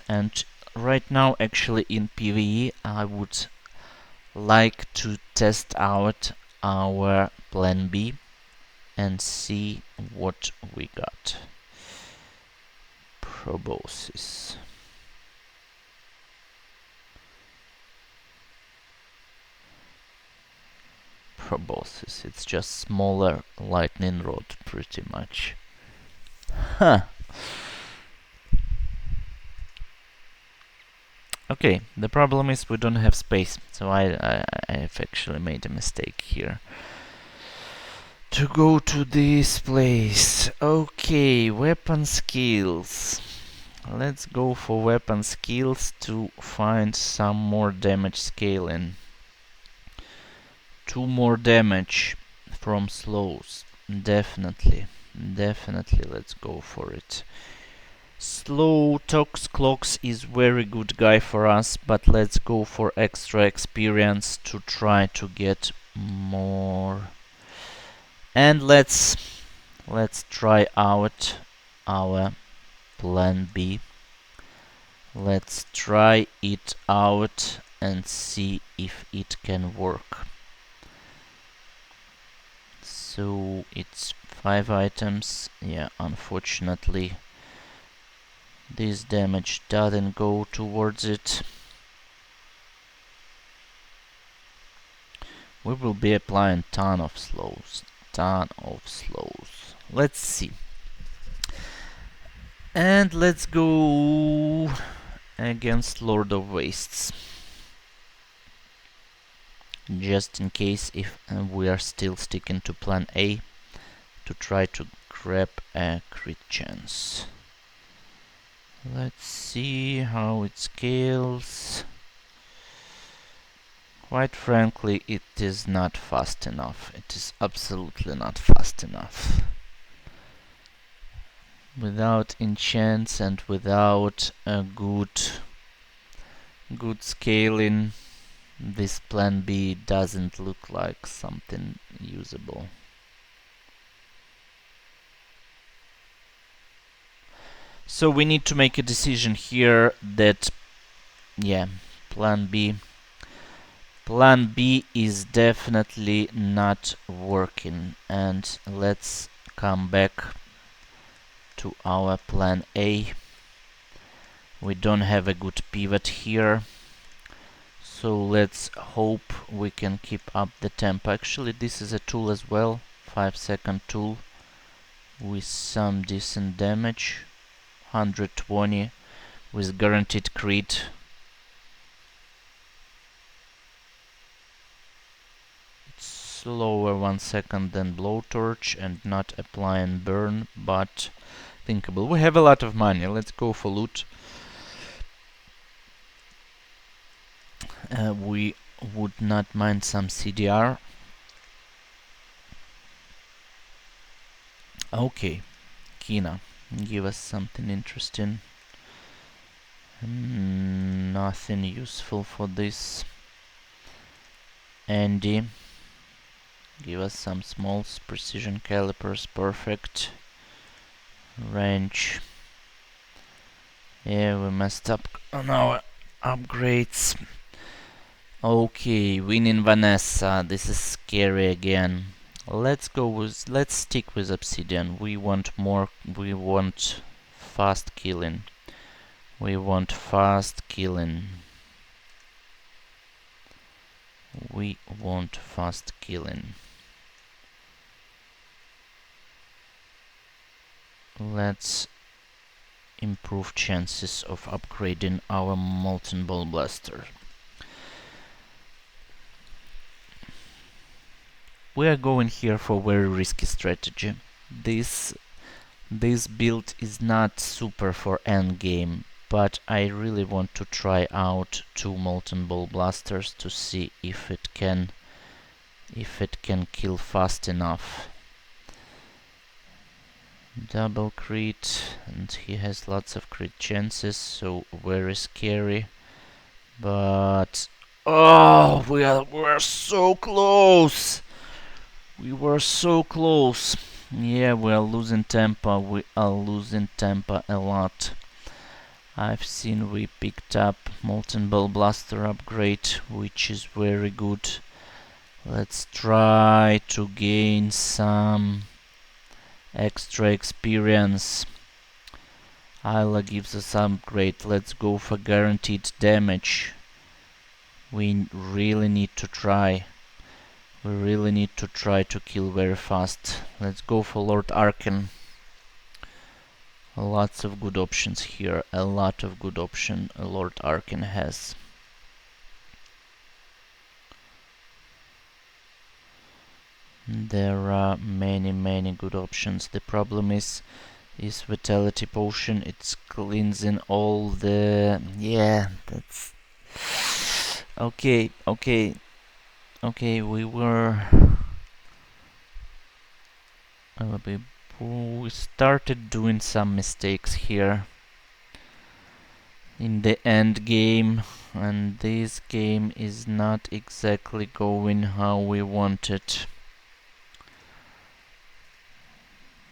[SPEAKER 1] and right now actually in PvE I would like to test out our plan B and see what we got. Proboscis. for bosses. It's just smaller lightning rod, pretty much. Huh. Okay, the problem is we don't have space, so I've actually made a mistake here. To go to this place. Okay, weapon skills. Let's go for weapon skills to find some more damage scaling. 2 more damage from slows. Definitely. Definitely let's go for it. Slow Tox Clocks is very good guy for us, but let's go for extra experience to try to get more. And let's try out our plan B. Let's try it out and see if it can work. So it's 5 items. Yeah, unfortunately this damage doesn't go towards it. We will be applying ton of slows. Let's see. And let's go against Lord of Wastes. Just in case if we are still sticking to plan A to try to grab a crit chance. Let's see how it scales. Quite frankly, it is not fast enough. It is absolutely not fast enough. Without enchants and without a good scaling, this plan B doesn't look like something usable. So we need to make a decision here that, yeah, plan B is definitely not working, and let's come back to our plan A. We don't have a good pivot here, so let's hope we can keep up the tempo. Actually, this is a tool as well, 5-second tool with some decent damage. 120 with guaranteed crit. It's slower 1 second than blowtorch and not applying burn, but thinkable. We have a lot of money. Let's go for loot. We would not mind some CDR. Okay, Kina, give us something interesting. Nothing useful for this. Andy, give us some smalls, precision calipers, perfect. Range. Yeah, we messed up on our upgrades. Okay, winning Vanessa. This is scary again. Let's stick with obsidian. We want more. We want fast killing. We want fast killing. We want fast killing. Let's improve chances of upgrading our molten ball blaster. We are going here for very risky strategy. This build is not super for endgame, but I really want to try out 2 molten ball blasters to see if it can kill fast enough. Double crit, and he has lots of crit chances, so very scary. But oh, we are so close. We were so close. Yeah, we are losing tempo. We are losing tempo a lot. I've seen we picked up molten ball blaster upgrade, which is very good. Let's try to gain some extra experience. Isla gives us upgrade. Let's go for guaranteed damage. We really need to try. We really need to try to kill very fast. Let's go for Lord Arkan. Lots of good options here. A lot of good option Lord Arkan has. There are many good options. The problem is Vitality Potion. It's cleansing all the... Yeah, that's... Okay, we were... we started doing some mistakes here in the end game, and this game is not exactly going how we wanted.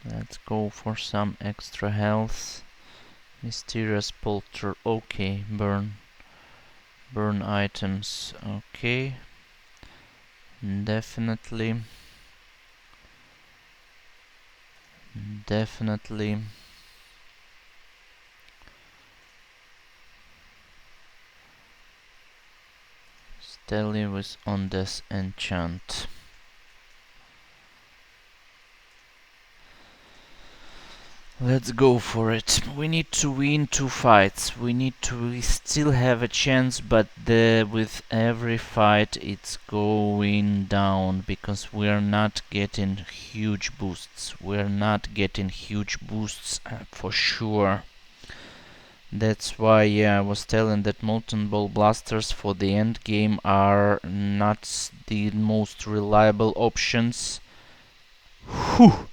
[SPEAKER 1] Let's go for some extra health. Mysterious polter. Okay, burn items. Okay, definitely. Steli was on this enchant. Let's go for it. We need to win 2 fights. We still have a chance, but with every fight it's going down because we're not getting huge boosts. For sure. That's why I was telling that molten ball blasters for the end game are not the most reliable options. Whew.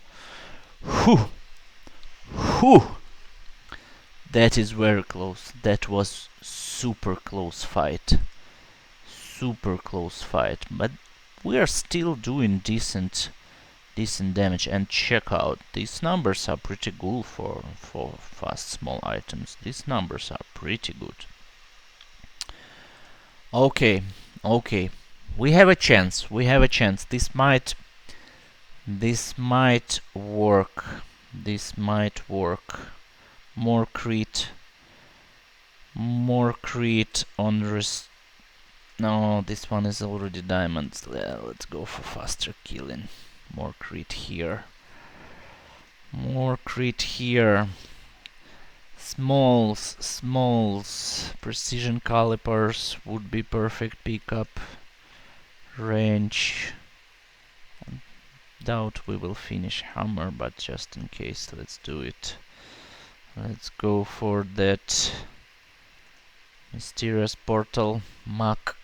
[SPEAKER 1] That is very close. That was super close fight. But we are still doing decent damage. And check out, these numbers are pretty good for fast small items. These numbers are pretty good. Okay. We have a chance. This might work. More crit on no, this one is already diamonds. Let's go for faster killing. More crit here. Smalls. Precision calipers would be perfect pickup. Range. Doubt we will finish hammer, but just in case, let's do it. Let's go for that mysterious portal. Mach.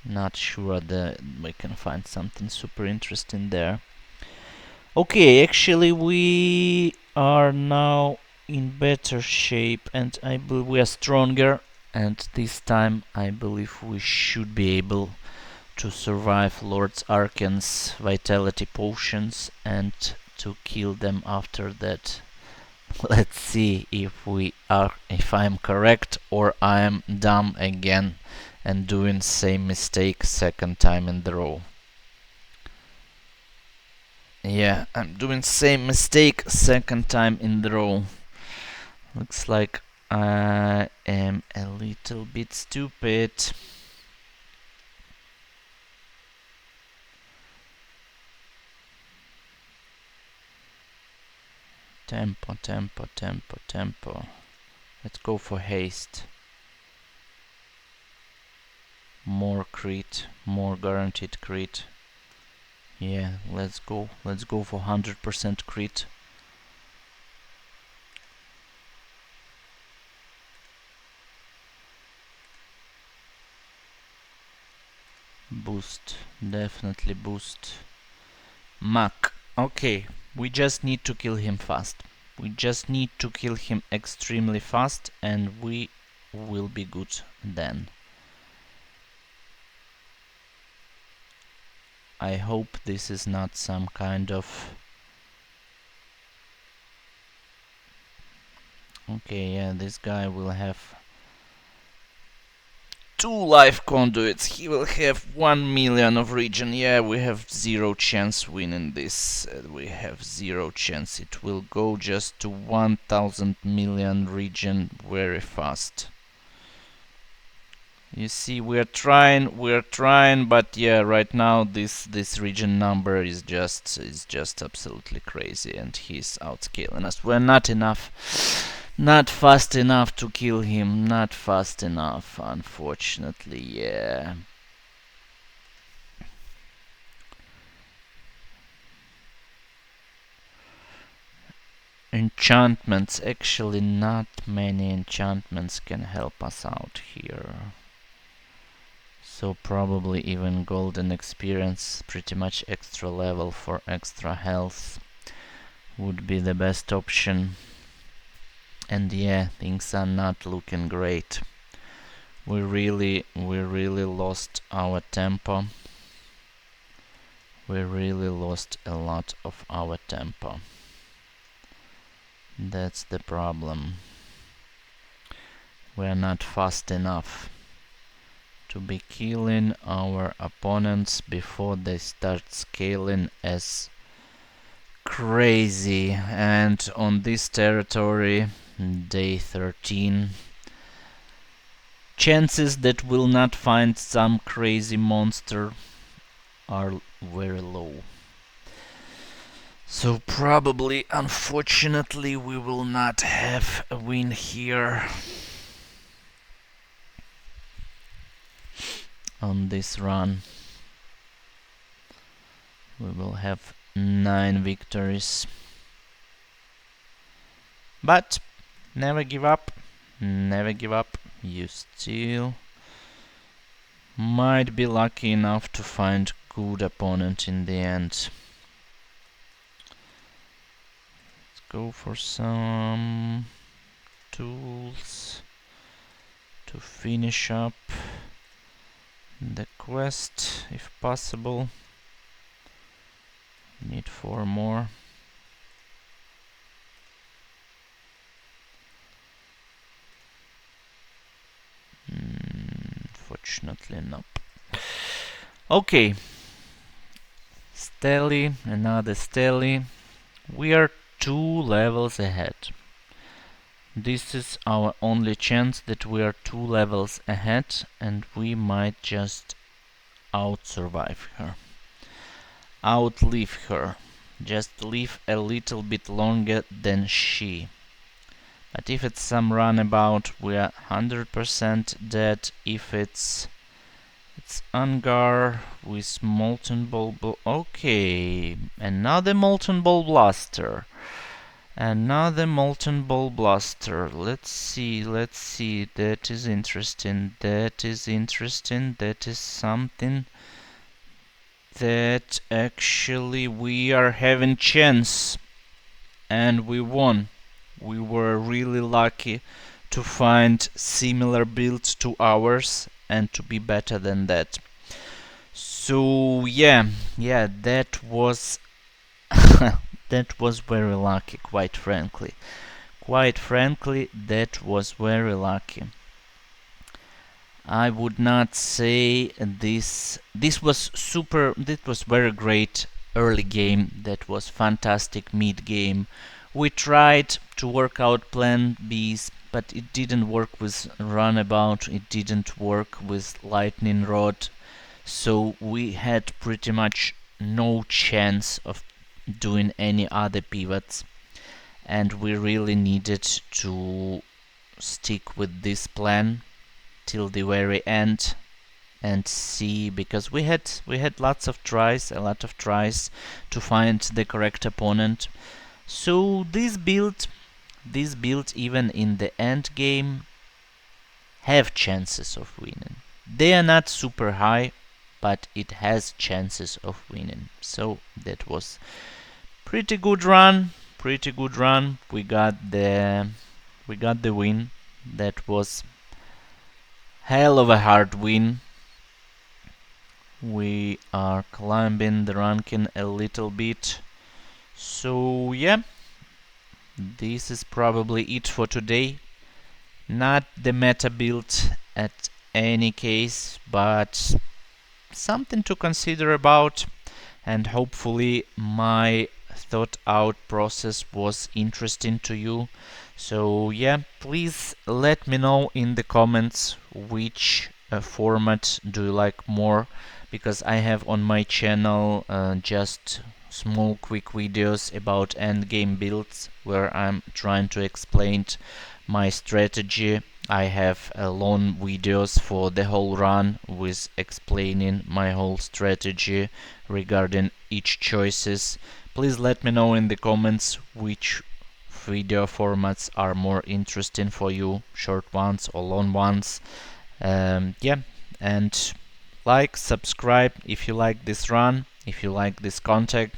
[SPEAKER 1] Not sure that we can find something super interesting there. Okay, actually we are now in better shape, and I believe we are stronger, and this time I believe we should be able to survive Lord Arkan's vitality potions and to kill them after that. Let's see if I'm correct or I'm dumb again and doing same mistake second time in the row. Yeah, I'm doing same mistake second time in the row. Looks like I am a little bit stupid. Tempo. Let's go for haste. More crit, more guaranteed crit. Yeah, let's go for 100% crit. Boost, definitely boost. Mach. Okay, we just need to kill him fast. We just need to kill him extremely fast and we will be good then. I hope this is not some kind of... Okay, yeah, this guy will have 2 life conduits. He will have 1 million of regen. Yeah, we have 0 chance winning this. We have 0 chance. It will go just to 1000 million regen very fast. You see, we're trying, but yeah, right now this region number is just absolutely crazy, and he's outscaling us. We're not fast enough to kill him. Not fast enough, unfortunately. Yeah. Enchantments. Actually, not many enchantments can help us out here. So probably even golden experience, pretty much extra level for extra health, would be the best option. And yeah, things are not looking great. We really lost our tempo. We really lost a lot of our tempo. That's the problem. We're not fast enough to be killing our opponents before they start scaling as crazy. And on this territory, day 13, chances that we'll not find some crazy monster are very low. So probably, unfortunately, we will not have a win here on this run. We will have 9 victories. But never give up. Never give up. You still might be lucky enough to find good opponent in the end. Let's go for some tools to finish up the quest if possible. Need 4 more. Fortunately not. Okay. Steli, another Steli. We are 2 levels ahead. This is our only chance that we are 2 levels ahead, and we might just out-survive her. Outlive her. Just live a little bit longer than she. But if it's some runabout, we are 100% dead. If it's Angar with molten ball. Okay, another molten ball blaster. Another molten ball blaster. Let's see. That is interesting. That is something that actually we are having chance, and we won. We were really lucky to find similar builds to ours and to be better than that. So yeah, that was that was very lucky, quite frankly. That was very lucky. I would not say this was super. This was very great early game. That was fantastic mid game. We tried to work out plan Bs, but it didn't work with runabout. It didn't work with lightning rod. So we had pretty much no chance of doing any other pivots, and we really needed to stick with this plan till the very end and see, because we had a lot of tries to find the correct opponent. So this build even in the end game have chances of winning. They are not super high, but it has chances of winning. So that was pretty good run. We got the win. That was hell of a hard win. We are climbing the ranking a little bit. So yeah, this is probably it for today. Not the meta build at any case, but something to consider about, and hopefully my thought out process was interesting to you. So yeah, please let me know in the comments which format do you like more? Because I have on my channel just small quick videos about endgame builds where I'm trying to explain my strategy. I have long videos for the whole run with explaining my whole strategy regarding each choices. Please let me know in the comments which video formats are more interesting for you, short ones or long ones. Yeah, and like, subscribe if you like this run, if you like this content.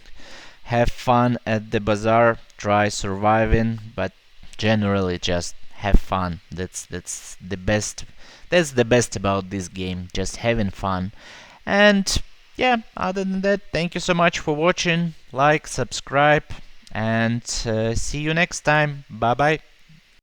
[SPEAKER 1] Have fun at the bazaar, try surviving, but generally just have fun. That's the best. That's the best about this game, just having fun. And yeah, other than that, thank you so much for watching. Like, subscribe, and see you next time. Bye bye.